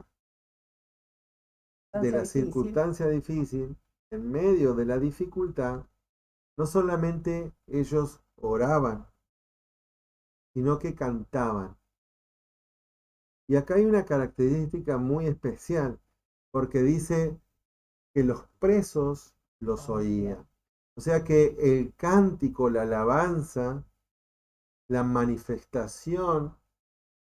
de la circunstancia difícil, en medio de la dificultad, no solamente ellos oraban, sino que cantaban. Y acá hay una característica muy especial, porque dice que los presos los oían. O sea que el cántico, la alabanza, la manifestación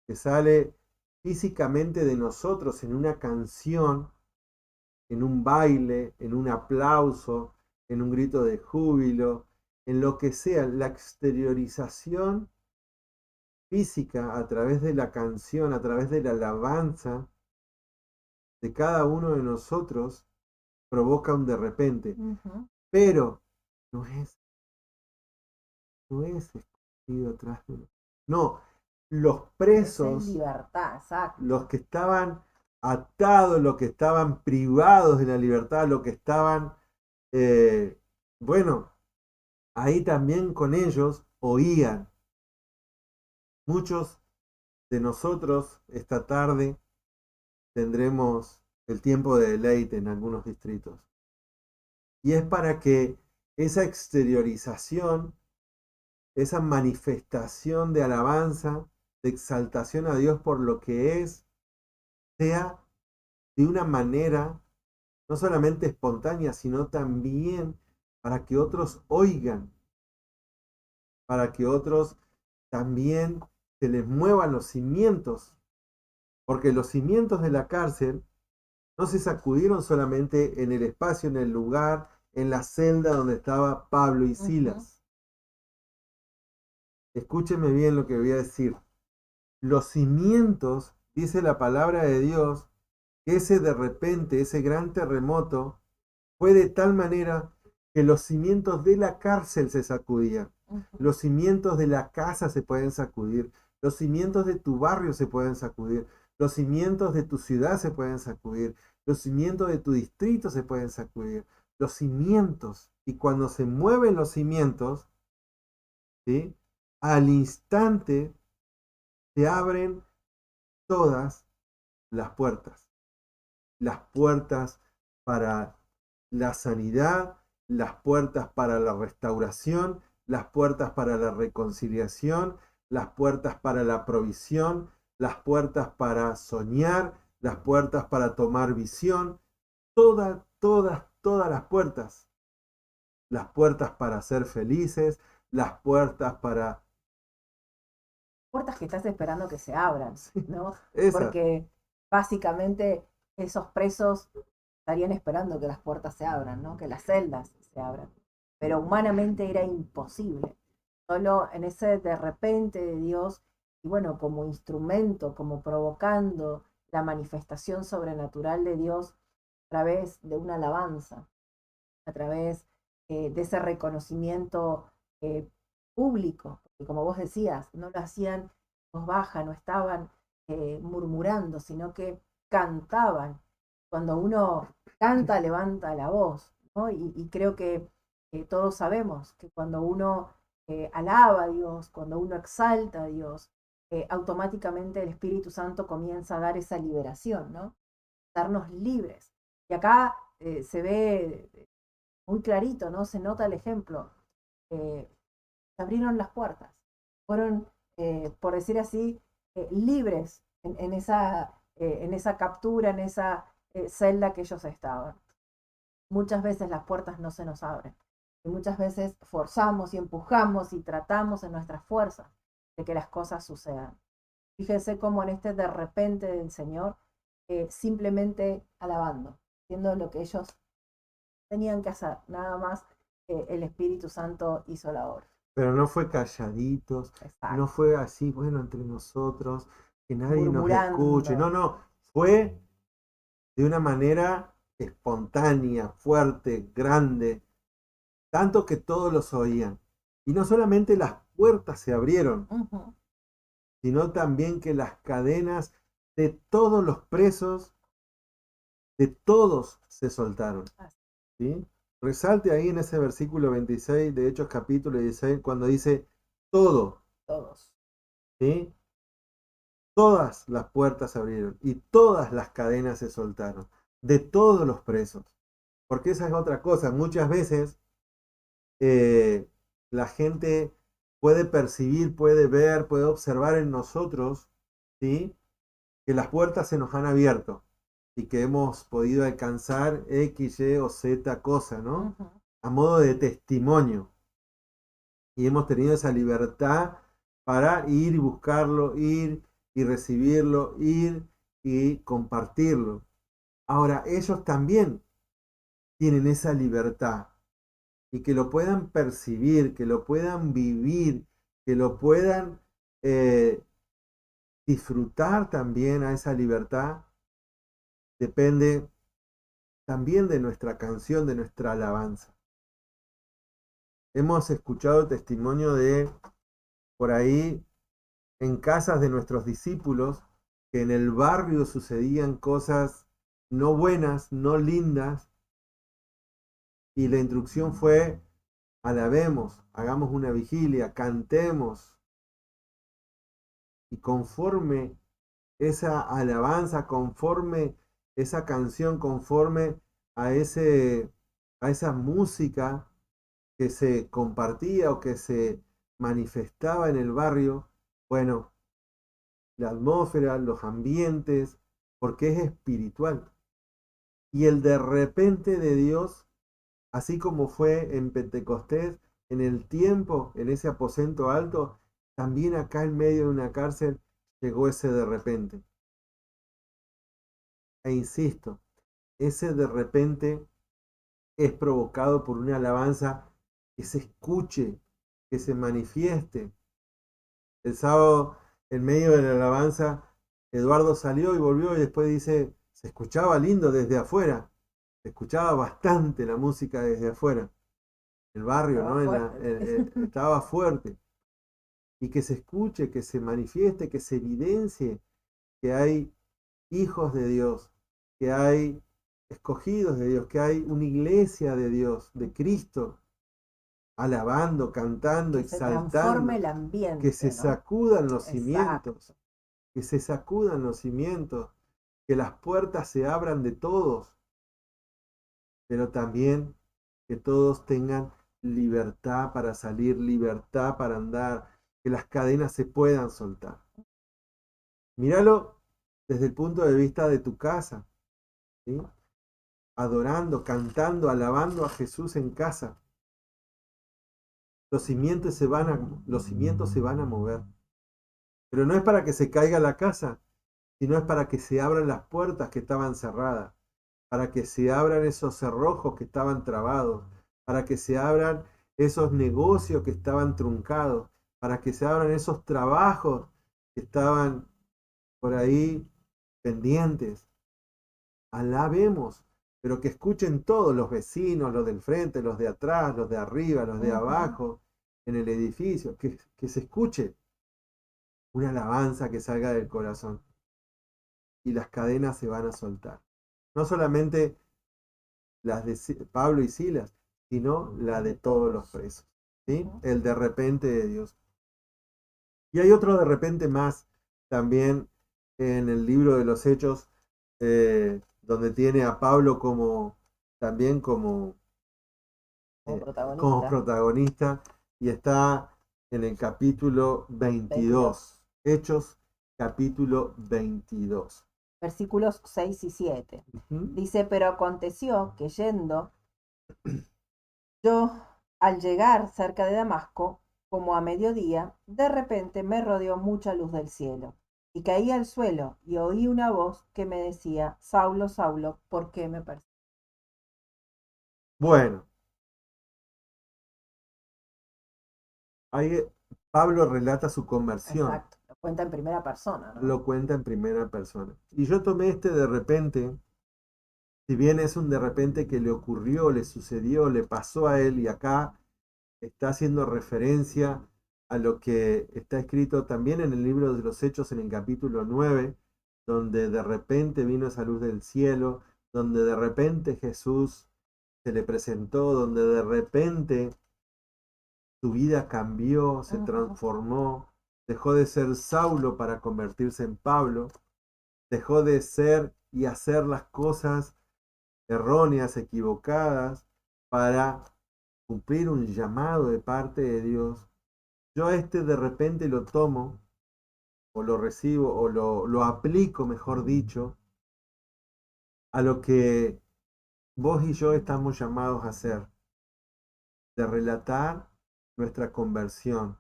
que sale físicamente de nosotros en una canción, en un baile, en un aplauso, en un grito de júbilo, en lo que sea, la exteriorización física a través de la canción, a través de la alabanza de cada uno de nosotros, provoca un de repente. Pero no es escondido atrás de uno. No, los presos, libertad, los que estaban atados, los que estaban privados de la libertad, los que estaban, bueno, ahí también con ellos oían. Muchos de nosotros esta tarde tendremos el tiempo de deleite en algunos distritos. Y es para que esa exteriorización, esa manifestación de alabanza, de exaltación a Dios por lo que es, sea de una manera no solamente espontánea, sino también para que otros oigan, para que otros también se les muevan los cimientos, porque los cimientos de la cárcel no se sacudieron solamente en el espacio, en el lugar, en la celda donde estaba Pablo y Silas. Escúcheme bien lo que voy a decir. Los cimientos, dice la palabra de Dios, que ese de repente, ese gran terremoto, fue de tal manera que los cimientos de la cárcel se sacudían. Los cimientos de la casa se pueden sacudir. Los cimientos de tu barrio se pueden sacudir. Los cimientos de tu ciudad se pueden sacudir. Los cimientos de tu distrito se pueden sacudir. Los cimientos. Y cuando se mueven los cimientos, ¿sí?, al instante se abren todas las puertas. Las puertas para la sanidad, las puertas para la restauración, las puertas para la reconciliación, las puertas para la provisión, las puertas para soñar, las puertas para tomar visión, todas las puertas. Las puertas para ser felices, las puertas para... Puertas que estás esperando que se abran, ¿no? Esa. Porque básicamente esos presos estarían esperando que las puertas se abran, ¿no? Que las celdas se abran. Pero humanamente era imposible. Solo en ese de repente de Dios, y bueno, como instrumento, como provocando la manifestación sobrenatural de Dios a través de una alabanza, a través de ese reconocimiento público. Y como vos decías, no lo hacían en voz baja, no estaban murmurando, sino que cantaban. Cuando uno canta, levanta la voz, ¿no? Y creo que todos sabemos que cuando uno alaba a Dios, cuando uno exalta a Dios, automáticamente el Espíritu Santo comienza a dar esa liberación, ¿no? Darnos libres. Y acá se ve muy clarito, ¿no? Se nota el ejemplo. Se abrieron las puertas. Fueron, por decir así, libres en esa captura, en esa celda que ellos estaban. Muchas veces las puertas no se nos abren. Y muchas veces forzamos y empujamos y tratamos en nuestras fuerzas de que las cosas sucedan. Fíjense cómo en este de repente del Señor, simplemente alabando, haciendo lo que ellos tenían que hacer, nada más el Espíritu Santo hizo la obra. Pero no fue calladitos, Exacto. no fue así, bueno, entre nosotros, que nadie Murmurando. nos escuche. No, fue de una manera espontánea, fuerte, grande, tanto que todos los oían. Y no solamente las puertas se abrieron, sino también que las cadenas de todos los presos, de todos, se soltaron. ¿Sí? Resalte ahí en ese versículo 26 de Hechos capítulo 16, cuando dice todos. ¿Sí? Todas las puertas se abrieron y todas las cadenas se soltaron, de todos los presos. Porque esa es otra cosa. Muchas veces la gente puede percibir, puede ver, puede observar en nosotros, ¿sí?, que las puertas se nos han abierto y que hemos podido alcanzar X, Y o Z cosa, ¿no? A modo de testimonio. Y hemos tenido esa libertad para ir y buscarlo, ir y recibirlo, ir y compartirlo. Ahora, ellos también tienen esa libertad. Y que lo puedan percibir, que lo puedan vivir, que lo puedan disfrutar también a esa libertad, depende también de nuestra canción, de nuestra alabanza. Hemos escuchado testimonio de, por ahí, en casas de nuestros discípulos, que en el barrio sucedían cosas no buenas, no lindas, y la instrucción fue: alabemos, hagamos una vigilia, cantemos. Y conforme esa alabanza, conforme esa canción, conforme a esa música, que se compartía o que se manifestaba en el barrio, bueno, la atmósfera, los ambientes, porque es espiritual. Y el de repente de Dios, así como fue en Pentecostés, en el tiempo, en ese aposento alto, también acá en medio de una cárcel llegó ese de repente. E insisto, ese de repente es provocado por una alabanza que se escuche, que se manifieste. El sábado, en medio de la alabanza, Eduardo salió y volvió y después dice, se escuchaba lindo desde afuera, se escuchaba bastante la música desde afuera. El barrio, Estaba ¿no? fuerte. Estaba fuerte. Y que se escuche, que se manifieste, que se evidencie que hay hijos de Dios, que hay escogidos de Dios, que hay una iglesia de Dios, de Cristo, alabando, cantando, Que se transforme exaltando, el que ambiente, se ¿no? sacudan los Exacto. cimientos, que se sacudan los cimientos, que las puertas se abran de todos, pero también que todos tengan libertad para salir, libertad para andar, que las cadenas se puedan soltar. Míralo desde el punto de vista de tu casa, ¿sí? Adorando, cantando, alabando a Jesús en casa. Los cimientos se van a mover. Pero no es para que se caiga la casa, sino es para que se abran las puertas que estaban cerradas, para que se abran esos cerrojos que estaban trabados, para que se abran esos negocios que estaban truncados, para que se abran esos trabajos que estaban por ahí pendientes. Alabemos, pero que escuchen todos los vecinos, los del frente, los de atrás, los de arriba, los de abajo, en el edificio, que se escuche una alabanza que salga del corazón y las cadenas se van a soltar. No solamente las de Pablo y Silas, sino la de todos los presos. ¿Sí? El de repente de Dios. Y hay otro de repente más también en el libro de los Hechos, donde tiene a Pablo también como protagonista, y está en el capítulo 22. Hechos capítulo 22. Versículos 6 y 7. Uh-huh. Dice, pero aconteció que yendo yo al llegar cerca de Damasco, como a mediodía, de repente me rodeó mucha luz del cielo, y caí al suelo y oí una voz que me decía, Saulo, Saulo, ¿por qué me persigues? Bueno, ahí Pablo relata su conversión. Exacto, lo cuenta en primera persona, ¿no? Lo cuenta en primera persona. Y yo tomé este de repente, si bien es un de repente que le ocurrió, le sucedió, le pasó a él, y acá está haciendo referencia a lo que está escrito también en el libro de los Hechos en el capítulo 9, donde de repente vino esa luz del cielo, donde de repente Jesús se le presentó, donde de repente su vida cambió, se transformó, dejó de ser Saulo para convertirse en Pablo, dejó de ser y hacer las cosas erróneas, equivocadas, para cumplir un llamado de parte de Dios. Yo de repente lo tomo, o lo recibo, o lo aplico, mejor dicho, a lo que vos y yo estamos llamados a hacer, de relatar nuestra conversión,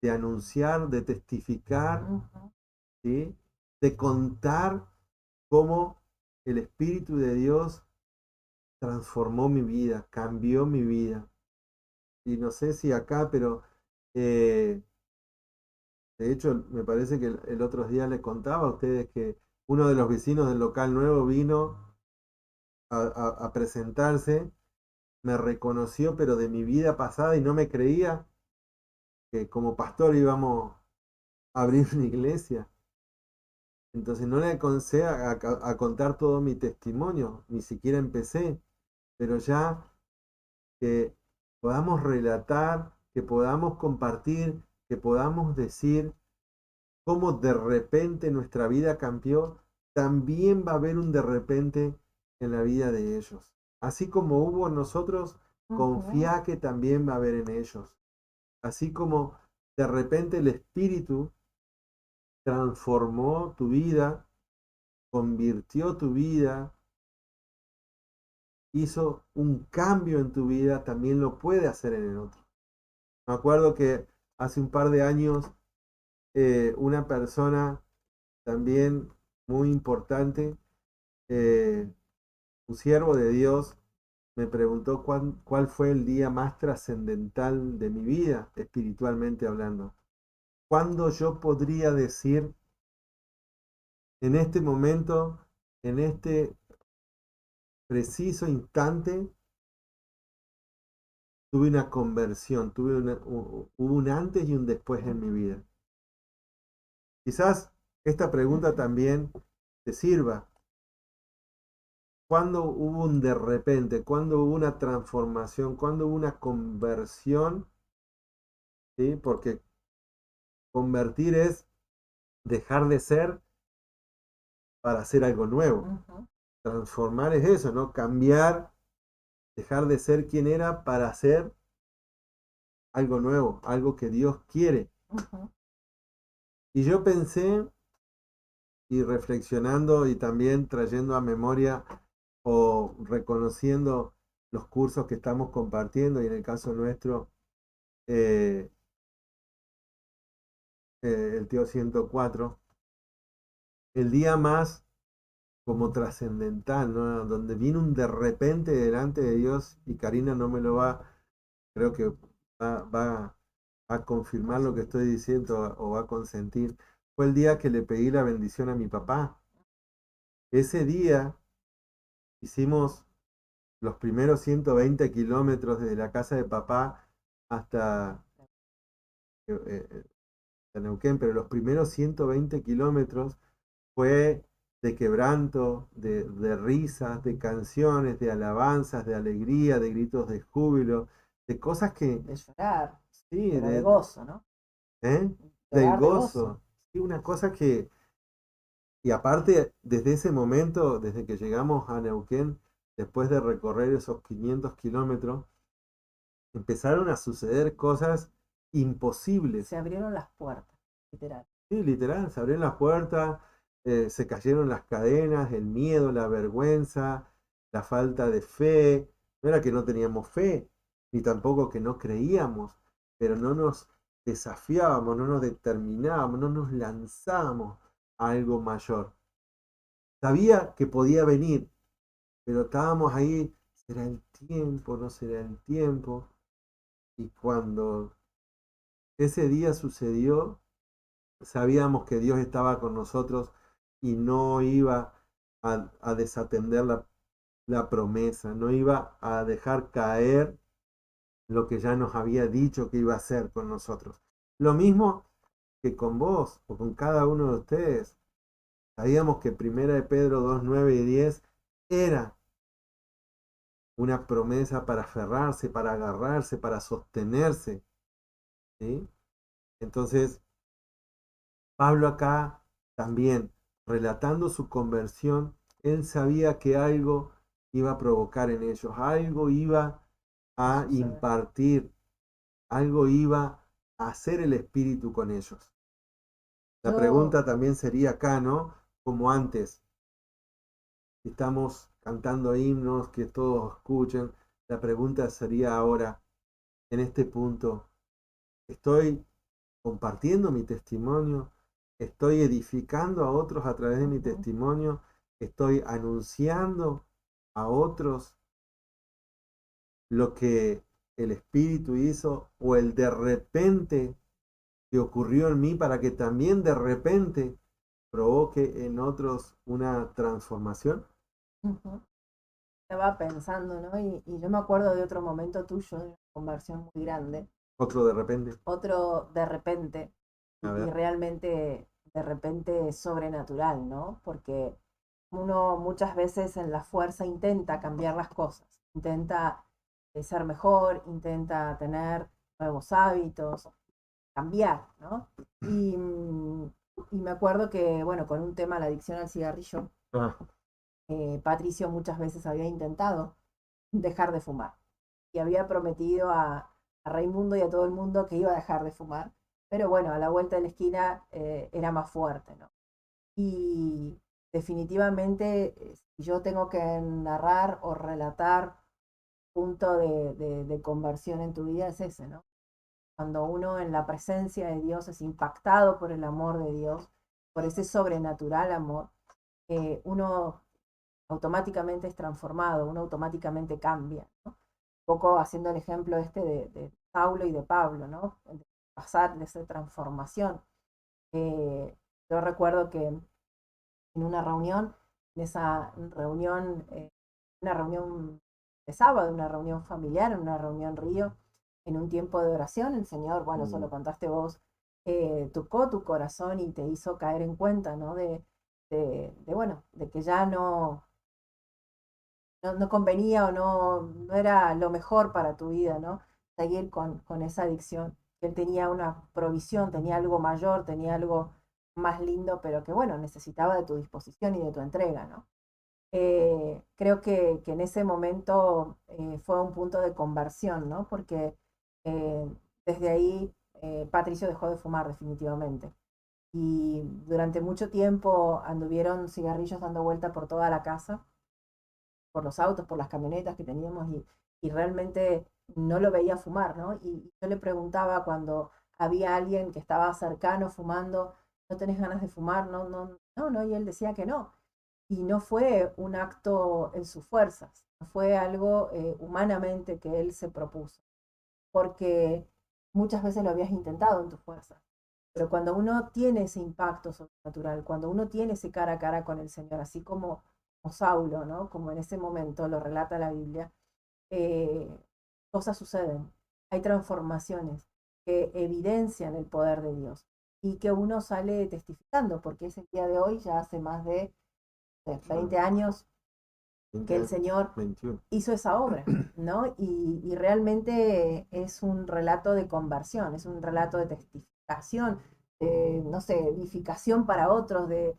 de anunciar, de testificar, ¿sí? De contar cómo el Espíritu de Dios transformó mi vida, cambió mi vida. Y no sé si acá, pero de hecho me parece que el otro día les contaba a ustedes que uno de los vecinos del local nuevo vino a presentarse, me reconoció, pero de mi vida pasada, y no me creía que como pastor íbamos a abrir una iglesia. Entonces no le alcancé a contar todo mi testimonio, ni siquiera empecé, pero ya que podamos relatar, que podamos compartir, que podamos decir cómo de repente nuestra vida cambió, también va a haber un de repente en la vida de ellos. Así como hubo en nosotros, confía que también va a haber en ellos. Así como de repente el Espíritu transformó tu vida, convirtió tu vida, hizo un cambio en tu vida, también lo puede hacer en el otro. Me acuerdo que hace un par de años una persona también muy importante, un siervo de Dios, me preguntó cuál fue el día más trascendental de mi vida, espiritualmente hablando. ¿Cuándo yo podría decir en este momento, en este preciso instante, tuve una conversión, hubo un antes y un después en mi vida? Quizás esta pregunta también te sirva. ¿Cuándo hubo un de repente? ¿Cuándo hubo una transformación? ¿Cuándo hubo una conversión? ¿Sí? Porque convertir es dejar de ser para hacer algo nuevo. Transformar es eso, ¿no? Cambiar, dejar de ser quien era para hacer algo nuevo, algo que Dios quiere. Y yo pensé, y reflexionando y también trayendo a memoria o reconociendo los cursos que estamos compartiendo, y en el caso nuestro, el Tío 104, el día más como trascendental, ¿no? Donde vino un de repente delante de Dios, y Karina no me lo creo que va a confirmar lo que estoy diciendo o va a consentir, fue el día que le pedí la bendición a mi papá. Ese día hicimos los primeros 120 kilómetros desde la casa de papá hasta Neuquén, pero los primeros 120 kilómetros fue de quebranto, de risas, de canciones, de alabanzas, de alegría, de gritos de júbilo, de cosas que... De llorar, sí, pero de gozo, ¿no? del Llorar de gozo. Sí, una cosa que... Y aparte, desde ese momento, desde que llegamos a Neuquén, después de recorrer esos 500 kilómetros, empezaron a suceder cosas imposibles. Se abrieron las puertas, literal. Sí, literal, se abrieron las puertas, se cayeron las cadenas, el miedo, la vergüenza, la falta de fe. No era que no teníamos fe, ni tampoco que no creíamos, pero no nos desafiábamos, no nos determinábamos, no nos lanzábamos a algo mayor. Sabía que podía venir, pero estábamos ahí, ¿será el tiempo? ¿No será el tiempo? Y cuando ese día sucedió, sabíamos que Dios estaba con nosotros y no iba a desatender la promesa, no iba a dejar caer lo que ya nos había dicho que iba a hacer con nosotros. Lo mismo que con vos o con cada uno de ustedes. Sabíamos que 1 de Pedro 2, 9 y 10 era una promesa para aferrarse, para agarrarse, para sostenerse. ¿Sí? Entonces, Pablo acá también, relatando su conversión, él sabía que algo iba a provocar en ellos, algo iba a impartir, algo iba a hacer el Espíritu con ellos. La pregunta también sería acá, ¿no? Como antes, estamos cantando himnos que todos escuchen, la pregunta sería ahora, en este punto, ¿estoy compartiendo mi testimonio? ¿Estoy edificando a otros a través de mi testimonio? ¿Estoy anunciando a otros lo que el Espíritu hizo o el de repente que ocurrió en mí para que también de repente provoque en otros una transformación? Estaba pensando, ¿no? Y yo me acuerdo de otro momento tuyo, de una conversión muy grande. Otro de repente. Otro de repente. Y realmente de repente sobrenatural, ¿no? Porque uno muchas veces en la fuerza intenta cambiar las cosas, intenta ser mejor, intenta tener nuevos hábitos, cambiar, ¿no? Y me acuerdo que, bueno, con un tema, la adicción al cigarrillo, Patricio muchas veces había intentado dejar de fumar. y había prometido a Raimundo y a todo el mundo que iba a dejar de fumar. Pero bueno, a la vuelta de la esquina era más fuerte, ¿no? Y definitivamente, si yo tengo que narrar o relatar punto de conversión en tu vida, es ese, ¿no? Cuando uno en la presencia de Dios es impactado por el amor de Dios, por ese sobrenatural amor, uno automáticamente es transformado, uno automáticamente cambia, ¿no? Un poco haciendo el ejemplo este de Saulo y de Pablo, ¿no? De pasar de esa transformación. Yo recuerdo que en una reunión, en esa reunión, una reunión de sábado, una reunión familiar, una reunión río, en un tiempo de oración, el Señor, bueno, eso lo contaste vos, tocó tu corazón y te hizo caer en cuenta, ¿no? Bueno, de que ya no convenía o no era lo mejor para tu vida, ¿no? Seguir con esa adicción. Él tenía una provisión, tenía algo mayor, tenía algo más lindo, pero que bueno, necesitaba de tu disposición y de tu entrega, ¿no? Creo que en ese momento fue un punto de conversión, ¿no? Porque desde ahí Patricio dejó de fumar definitivamente. Y durante mucho tiempo anduvieron cigarrillos dando vuelta por toda la casa, por los autos, por las camionetas que teníamos y realmente no lo veía fumar, ¿no? Y yo le preguntaba cuando había alguien que estaba cercano fumando, ¿no tenés ganas de fumar? No, y él decía que no. Y no fue un acto en sus fuerzas, fue algo humanamente que él se propuso, porque muchas veces lo habías intentado en tus fuerzas. Pero cuando uno tiene ese impacto sobrenatural, cuando uno tiene ese cara a cara con el Señor, así como Saulo, ¿no? Como en ese momento lo relata la Biblia, eh, cosas suceden, hay transformaciones que evidencian el poder de Dios y que uno sale testificando, porque es el día de hoy, ya hace más de 20 años que el Señor 21. hizo esa obra, ¿no? Y realmente es un relato de conversión, es un relato de testificación, de, no sé, edificación para otros, de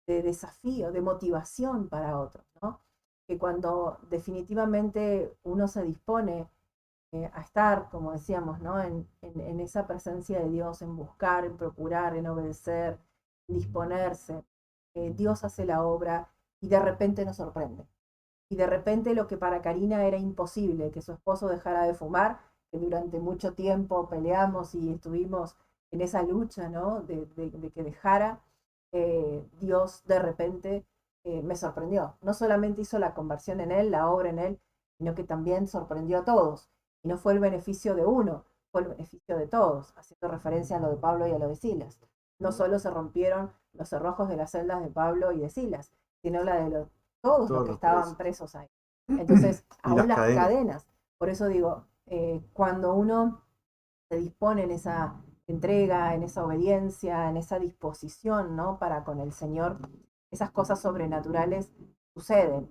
desafío, de motivación para otros, ¿no? Que cuando definitivamente uno se dispone a estar, como decíamos, ¿no? En esa presencia de Dios, en buscar, en procurar, en obedecer, en disponerse, Dios hace la obra y de repente nos sorprende. Y de repente lo que para Karina era imposible, que su esposo dejara de fumar, que durante mucho tiempo peleamos y estuvimos en esa lucha, ¿no? De que dejara, Dios de repente me sorprendió. No solamente hizo la conversión en él, la obra en él, sino que también sorprendió a todos. Y no fue el beneficio de uno, fue el beneficio de todos, haciendo referencia a lo de Pablo y a lo de Silas. No solo se rompieron los cerrojos de las celdas de Pablo y de Silas, sino la de todos los que estaban presos ahí. Entonces, aún las cadenas. Por eso digo, cuando uno se dispone en esa entrega, en esa obediencia, en esa disposición, ¿no? Para con el Señor, esas cosas sobrenaturales suceden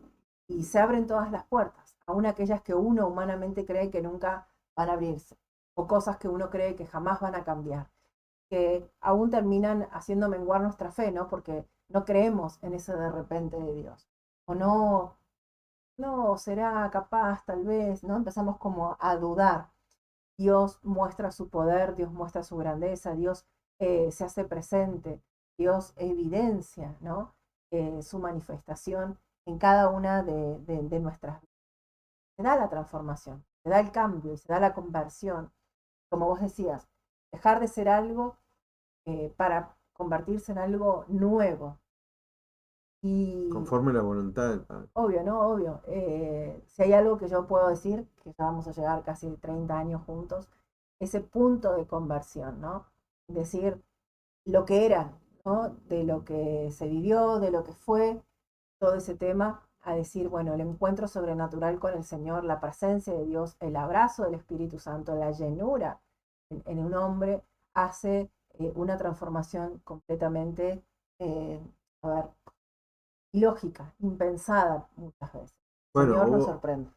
y se abren todas las puertas, aún aquellas que uno humanamente cree que nunca van a abrirse, o cosas que uno cree que jamás van a cambiar, que aún terminan haciendo menguar nuestra fe, ¿no? Porque no creemos en ese de repente de Dios. O no, será capaz, tal vez, ¿no? Empezamos como a dudar. Dios muestra su poder, Dios muestra su grandeza, Dios se hace presente, Dios evidencia, ¿no? Su manifestación en cada una de nuestras vidas. Se da la transformación, se da el cambio y se da la conversión. Como vos decías, dejar de ser algo para convertirse en algo nuevo. Y conforme la voluntad del Padre. obvio, ¿no? Obvio. Si hay algo que yo puedo decir, que ya vamos a llegar casi 30 años juntos, ese punto de conversión, ¿no? Decir lo que era, ¿no? De lo que se vivió, de lo que fue, todo ese tema, a decir, bueno, el encuentro sobrenatural con el Señor, la presencia de Dios, el abrazo del Espíritu Santo, la llenura en un hombre, hace una transformación completamente, a ver, ilógica, impensada muchas veces. El Bueno, Señor nos sorprende.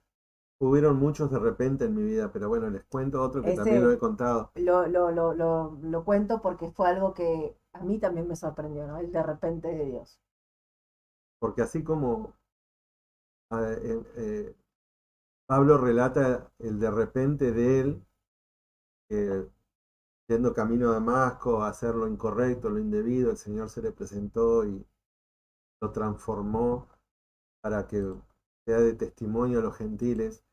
Hubieron muchos de repente en mi vida, pero bueno, les cuento otro que también lo he contado. Lo cuento porque fue algo que a mí también me sorprendió, ¿no? El de repente de Dios. Porque así como Pablo relata el de repente de él, que yendo camino a Damasco a hacer lo incorrecto, lo indebido, el Señor se le presentó y lo transformó para que sea de testimonio a los gentiles.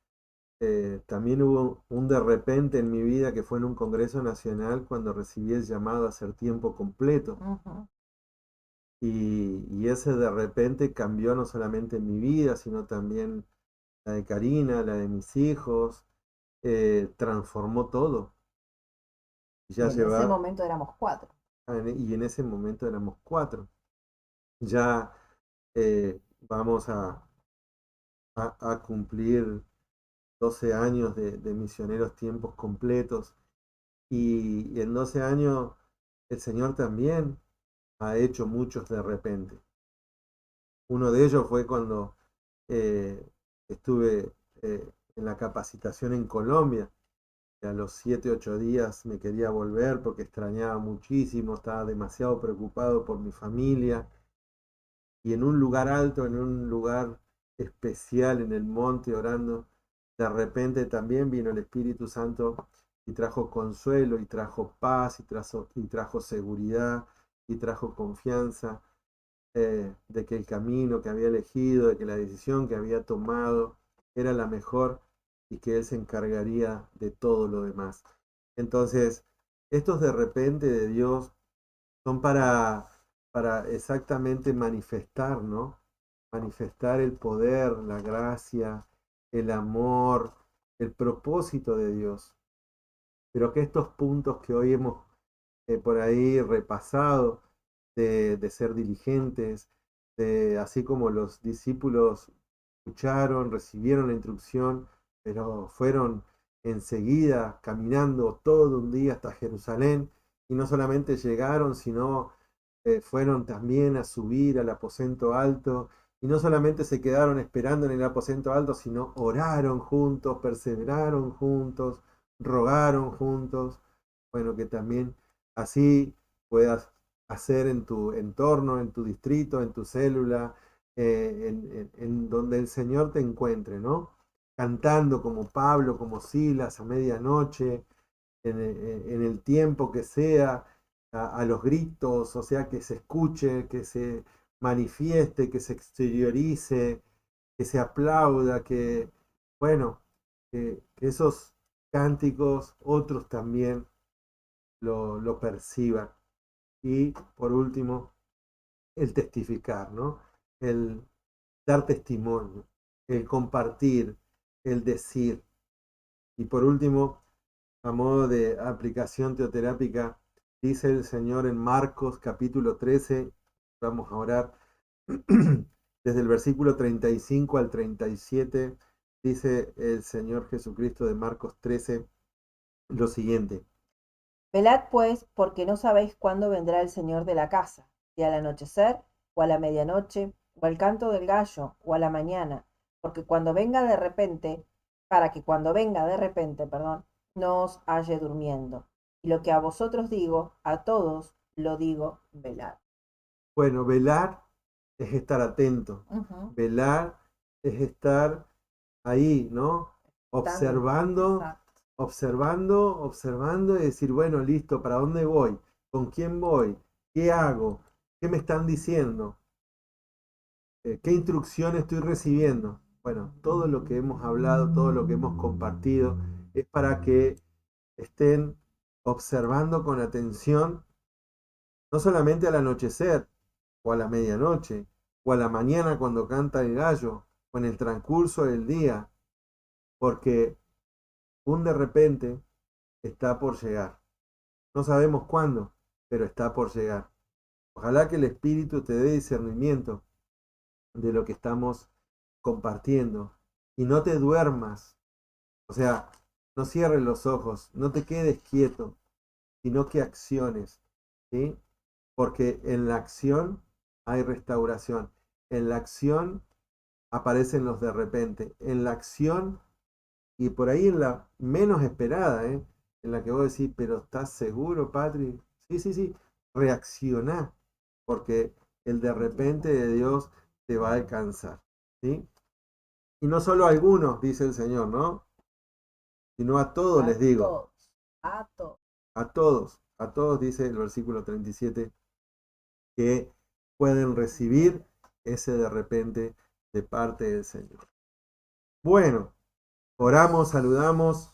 También hubo un de repente en mi vida que fue en un congreso nacional cuando recibí el llamado a hacer tiempo completo. Ujú. Y ese de repente cambió no solamente mi vida, sino también la de Karina, la de mis hijos, transformó todo. Y Ya en ese lleva, momento éramos 4. y en ese momento éramos 4. Ya vamos a cumplir 12 años de misioneros tiempos completos. Y en 12 años el Señor también ha hecho muchos de repente. Uno de ellos fue cuando eh, estuve en la capacitación en Colombia. A los 7, 8 días me quería volver porque extrañaba muchísimo, estaba demasiado preocupado por mi familia. Y en un lugar alto, en un lugar especial, en el monte, orando, de repente también vino el Espíritu Santo y trajo consuelo, y trajo paz, y trajo seguridad, y trajo confianza de que el camino que había elegido, de que la decisión que había tomado era la mejor y que Él se encargaría de todo lo demás. Entonces, estos de repente de Dios son para exactamente manifestar, ¿no? Manifestar el poder, la gracia, el amor, el propósito de Dios. Pero que estos puntos que hoy hemos por ahí repasado, de ser diligentes, así como los discípulos escucharon, recibieron la instrucción, pero fueron enseguida caminando todo un día hasta Jerusalén, y no solamente llegaron, sino fueron también a subir al aposento alto, y no solamente se quedaron esperando en el aposento alto, sino oraron juntos, perseveraron juntos, rogaron juntos. Bueno, que también así puedas hacer en tu entorno, en tu distrito, en tu célula, en donde el Señor te encuentre, ¿no? Cantando como Pablo, como Silas, a medianoche, en el tiempo que sea, a los gritos, o sea, que se escuche, que se manifieste, que se exteriorice, que se aplauda, que, bueno, que esos cánticos otros también lo perciban. Y por último, el testificar, ¿no? El dar testimonio, el compartir, el decir. Y por último, a modo de aplicación teoterápica, dice el Señor en Marcos capítulo 13, vamos a orar, desde el versículo 35 al 37, dice el Señor Jesucristo de Marcos 13 lo siguiente. Velad pues, porque no sabéis cuándo vendrá el Señor de la casa, si al anochecer, o a la medianoche, o al canto del gallo, o a la mañana, para que cuando venga de repente, perdón, no os halle durmiendo. Y lo que a vosotros digo, a todos lo digo, velad. Bueno, velar es estar atento, Ujú. velar es estar ahí, ¿no? Observando, Exacto. observando y decir, bueno, listo, ¿para dónde voy? ¿Con quién voy? ¿Qué hago? ¿Qué me están diciendo? ¿Qué instrucción estoy recibiendo? Bueno, todo lo que hemos hablado, todo lo que hemos compartido, es para que estén observando con atención, no solamente al anochecer, o a la medianoche, o a la mañana cuando canta el gallo, o en el transcurso del día, porque un de repente está por llegar. No sabemos cuándo, pero está por llegar. Ojalá que el Espíritu te dé discernimiento de lo que estamos compartiendo y no te duermas. O sea, no cierres los ojos, no te quedes quieto, sino que acciones, ¿sí? Porque en la acción hay restauración. En la acción aparecen los de repente. En la acción, y por ahí en la menos esperada, ¿eh? En la que vos decís, pero ¿estás seguro, Patri? Sí, sí, sí. Reaccioná, porque el de repente de Dios te va a alcanzar, ¿sí? Y no solo a algunos, dice el Señor, ¿no? Sino a todos A les digo, todos, a todos. a todos dice el versículo 37, que pueden recibir ese de repente de parte del Señor. Bueno, oramos, saludamos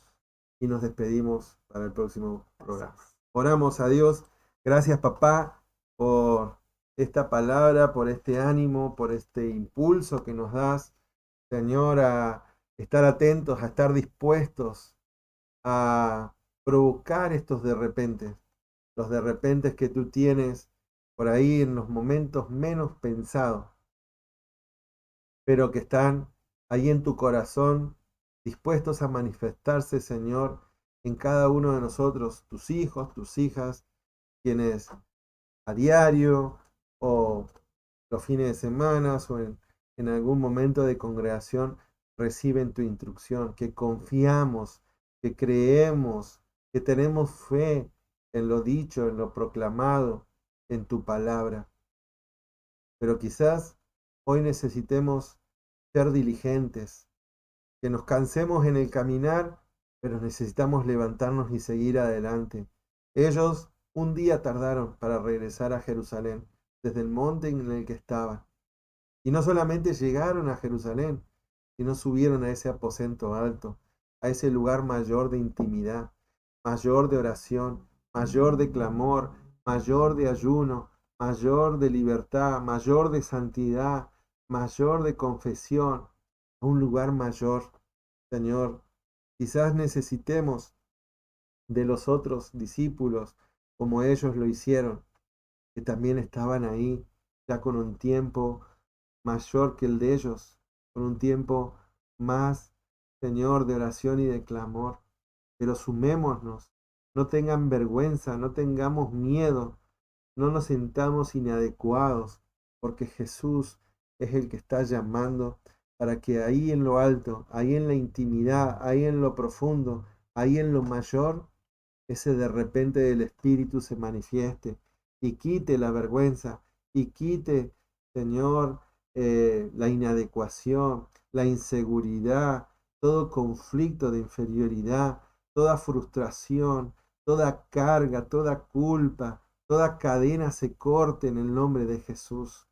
y nos despedimos para el próximo programa. Oramos a Dios. Gracias, papá, por esta palabra, por este ánimo, por este impulso que nos das, Señor, a estar atentos, a estar dispuestos a provocar estos de repente, los de repente que tú tienes por ahí en los momentos menos pensados, pero que están ahí en tu corazón, dispuestos a manifestarse, Señor, en cada uno de nosotros, tus hijos, tus hijas, quienes a diario o los fines de semana o en algún momento de congregación reciben tu instrucción, que confiamos, que creemos, que tenemos fe en lo dicho, en lo proclamado, en tu palabra. Pero quizás hoy necesitemos ser diligentes, que nos cansemos en el caminar, pero necesitamos levantarnos y seguir adelante. Ellos un día tardaron para regresar a Jerusalén, desde el monte en el que estaban. Y no solamente llegaron a Jerusalén, sino subieron a ese aposento alto, a ese lugar mayor de intimidad, mayor de oración, mayor de clamor, mayor de ayuno, mayor de libertad, mayor de santidad, mayor de confesión, a un lugar mayor. Señor, quizás necesitemos de los otros discípulos, como ellos lo hicieron, que también estaban ahí, ya con un tiempo mayor que el de ellos, con un tiempo más, Señor, de oración y de clamor. Pero sumémonos, no tengan vergüenza, no tengamos miedo, no nos sintamos inadecuados, porque Jesús es el que está llamando para que ahí en lo alto, ahí en la intimidad, ahí en lo profundo, ahí en lo mayor, ese de repente del Espíritu se manifieste y quite la vergüenza y quite, Señor, la inadecuación, la inseguridad, todo conflicto de inferioridad, toda frustración, toda carga, toda culpa, toda cadena se corte en el nombre de Jesús.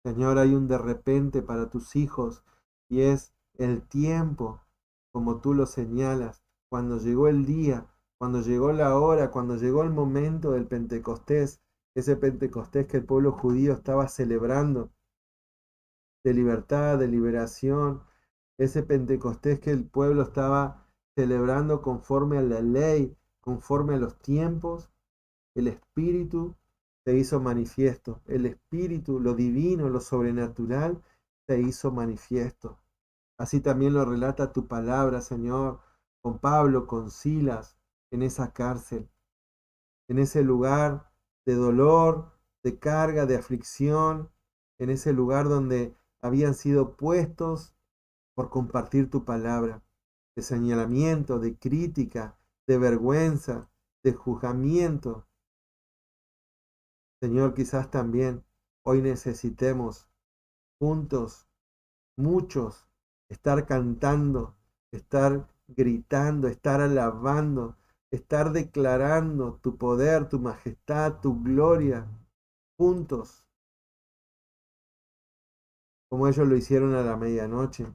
Señor, hay un de repente para tus hijos y es el tiempo, como tú lo señalas, cuando llegó el día, cuando llegó la hora, cuando llegó el momento del Pentecostés, ese Pentecostés que el pueblo judío estaba celebrando, de libertad, de liberación, ese Pentecostés que el pueblo estaba celebrando conforme a la ley, conforme a los tiempos, el Espíritu se hizo manifiesto, el Espíritu, lo divino, lo sobrenatural, se hizo manifiesto. Así también lo relata tu palabra, Señor, con Pablo, con Silas, en esa cárcel, en ese lugar de dolor, de carga, de aflicción, en ese lugar donde habían sido puestos por compartir tu palabra, de señalamiento, de crítica, de vergüenza, de juzgamiento. Señor, quizás también hoy necesitemos juntos, muchos, estar cantando, estar gritando, estar alabando, estar declarando tu poder, tu majestad, tu gloria, juntos, como ellos lo hicieron a la medianoche.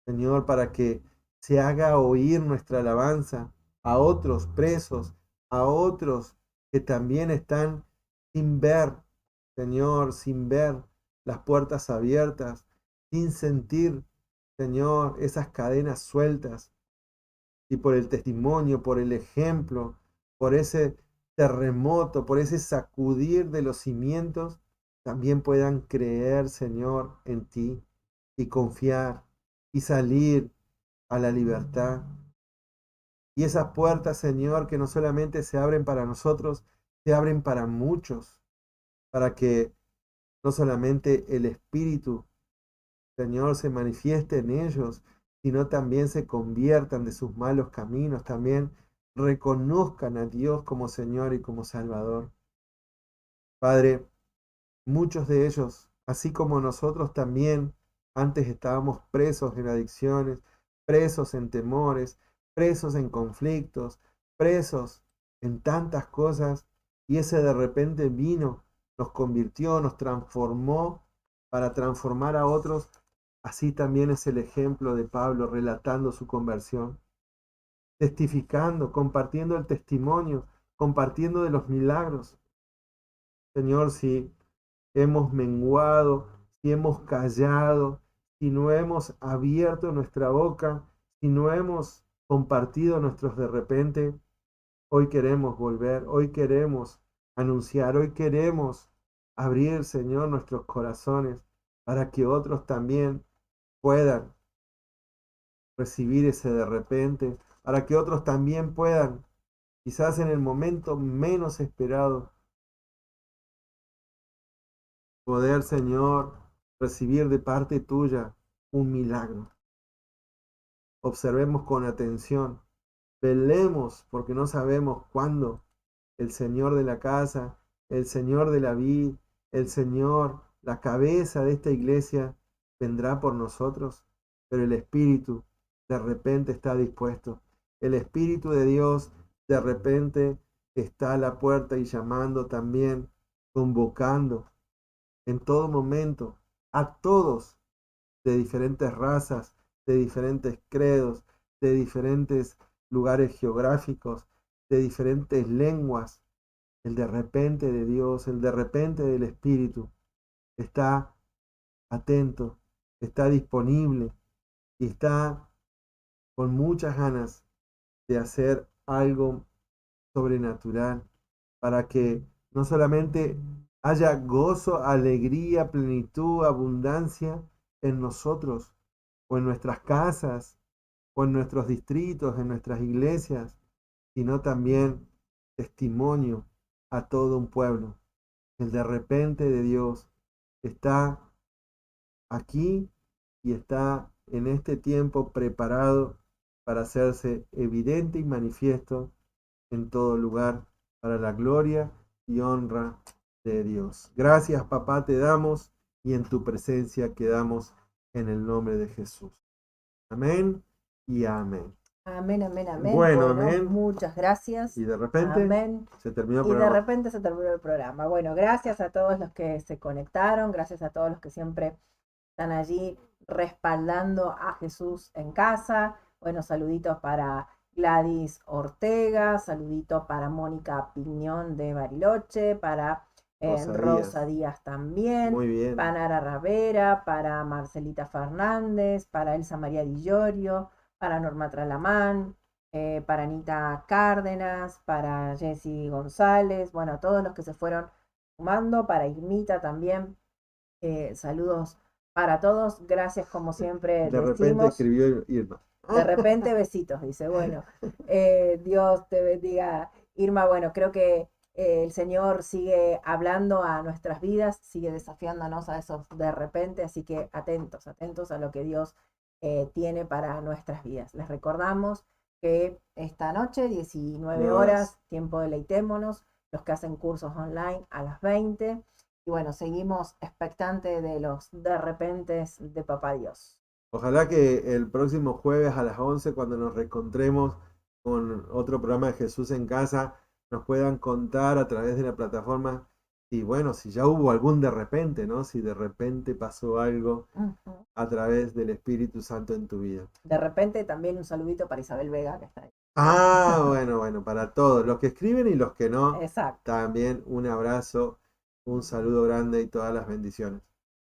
Señor, para que se haga oír nuestra alabanza a otros presos, a otros que también están sin ver, Señor, sin ver las puertas abiertas, sin sentir, Señor, esas cadenas sueltas. Y por el testimonio, por el ejemplo, por ese terremoto, por ese sacudir de los cimientos, también puedan creer, Señor, en ti y confiar y salir a la libertad. Y esas puertas, Señor, que no solamente se abren para nosotros, se abren para muchos, para que no solamente el Espíritu, Señor, se manifieste en ellos, sino también se conviertan de sus malos caminos, también reconozcan a Dios como Señor y como Salvador. Padre, muchos de ellos, así como nosotros también Antes estábamos presos en adicciones, presos en temores, presos en conflictos, presos en tantas cosas, y ese de repente vino, nos convirtió, nos transformó para transformar a otros. Así también es el ejemplo de Pablo relatando su conversión, testificando, compartiendo el testimonio, compartiendo de los milagros. Señor, si hemos menguado, si hemos callado, si no hemos abierto nuestra boca, si no hemos compartido nuestros de repente, hoy queremos volver, hoy queremos anunciar, hoy queremos abrir, Señor, nuestros corazones para que otros también puedan recibir ese de repente, para que otros también puedan, quizás en el momento menos esperado, poder, Señor, recibir de parte tuya un milagro. Observemos con atención, velemos porque no sabemos cuándo el Señor de la casa, el Señor de la vid, el Señor, la cabeza de esta iglesia, vendrá por nosotros, pero el Espíritu de repente está dispuesto. El Espíritu de Dios de repente está a la puerta y llamando también, convocando en todo momento a todos de diferentes razas, de diferentes credos, de diferentes lugares geográficos, de diferentes lenguas. El de repente de Dios, el de repente del Espíritu está atento, está disponible y está con muchas ganas de hacer algo sobrenatural para que no solamente haya gozo, alegría, plenitud, abundancia en nosotros o en nuestras casas o en nuestros distritos, en nuestras iglesias, sino también testimonio a todo un pueblo. El de repente de Dios está aquí y está en este tiempo preparado para hacerse evidente y manifiesto en todo lugar para la gloria y honra de Dios. Gracias, papá, te damos y en tu presencia quedamos en el nombre de Jesús. Amén y amén. Amén, amén, amén. Bueno, amén. Muchas gracias. Y de repente amén. Se terminó el y programa. de repente se terminó el programa. Bueno, gracias a todos los que se conectaron, gracias a todos los que siempre están allí respaldando a Jesús en casa. Bueno, saluditos para Gladys Ortega, saluditos para Mónica Piñón de Bariloche, para Rosa Díaz también, Muy bien. para Nara Ravera, para Marcelita Fernández, para Elsa María Di Llorio, para Norma Tralamán, para Anita Cárdenas, para Jessy González, bueno, todos los que se fueron sumando, para Irmita también, saludos para todos, gracias como siempre. De repente escribió Irma. De repente besitos, dice, bueno, Dios te bendiga, Irma, bueno, creo que el Señor sigue hablando a nuestras vidas, sigue desafiándonos a esos de repente, así que atentos a lo que Dios tiene para nuestras vidas. Les recordamos que esta noche, 19 horas, tiempo deleitémonos, los que hacen cursos online a las 20, y bueno, seguimos expectantes de los de repentes de Papá Dios. Ojalá que el próximo jueves a las 11, cuando nos reencontremos con otro programa de Jesús en Casa, nos puedan contar a través de la plataforma y bueno, si ya hubo algún de repente, ¿no? Si de repente pasó algo a través del Espíritu Santo en tu vida. De repente también un saludito para Isabel Vega, que está ahí. Ah, bueno, para todos, los que escriben y los que no. Exacto. También un abrazo, un saludo grande y todas las bendiciones.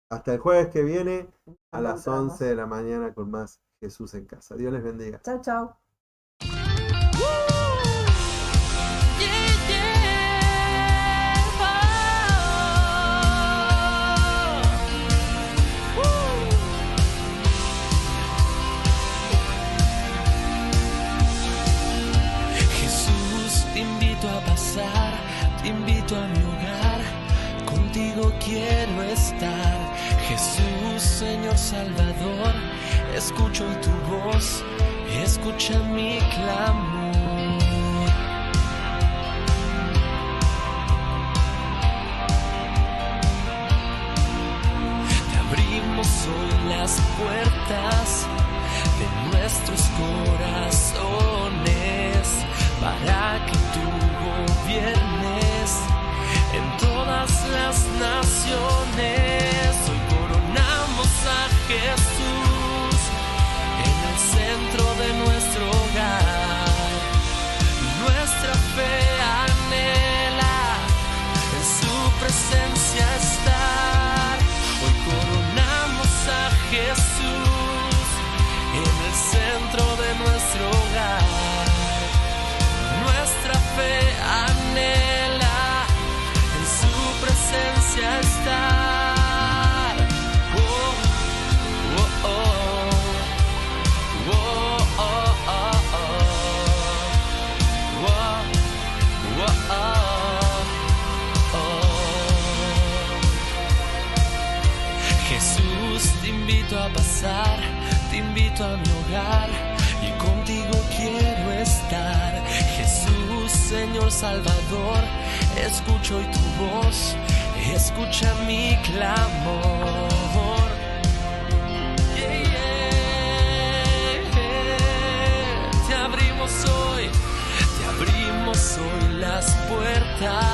Hasta el jueves que viene a las 11 de la mañana con más Jesús en Casa. Dios les bendiga. Chao, chao. Te invito a mi hogar, contigo quiero estar. Jesús, Señor Salvador, escucho tu voz, escucha mi clamor. Te abrimos hoy las para que tú gobiernes en todas las naciones. Hoy coronamos a Jesús en el centro de nuestro hogar. Nuestra fe anhela en su presencia estar. Hoy coronamos a Jesús en el centro de nuestro hogar. Nuestra fe anhela en su presencia estar. Oh, oh, oh. Oh, oh, oh, oh. Oh, oh, oh, oh. Jesús, te invito a pasar, te invito a mi hogar y contigo quiero estar. Jesús, Señor Salvador, escucho hoy tu voz, escucha mi clamor. Yeah, yeah. Te abrimos hoy las puertas.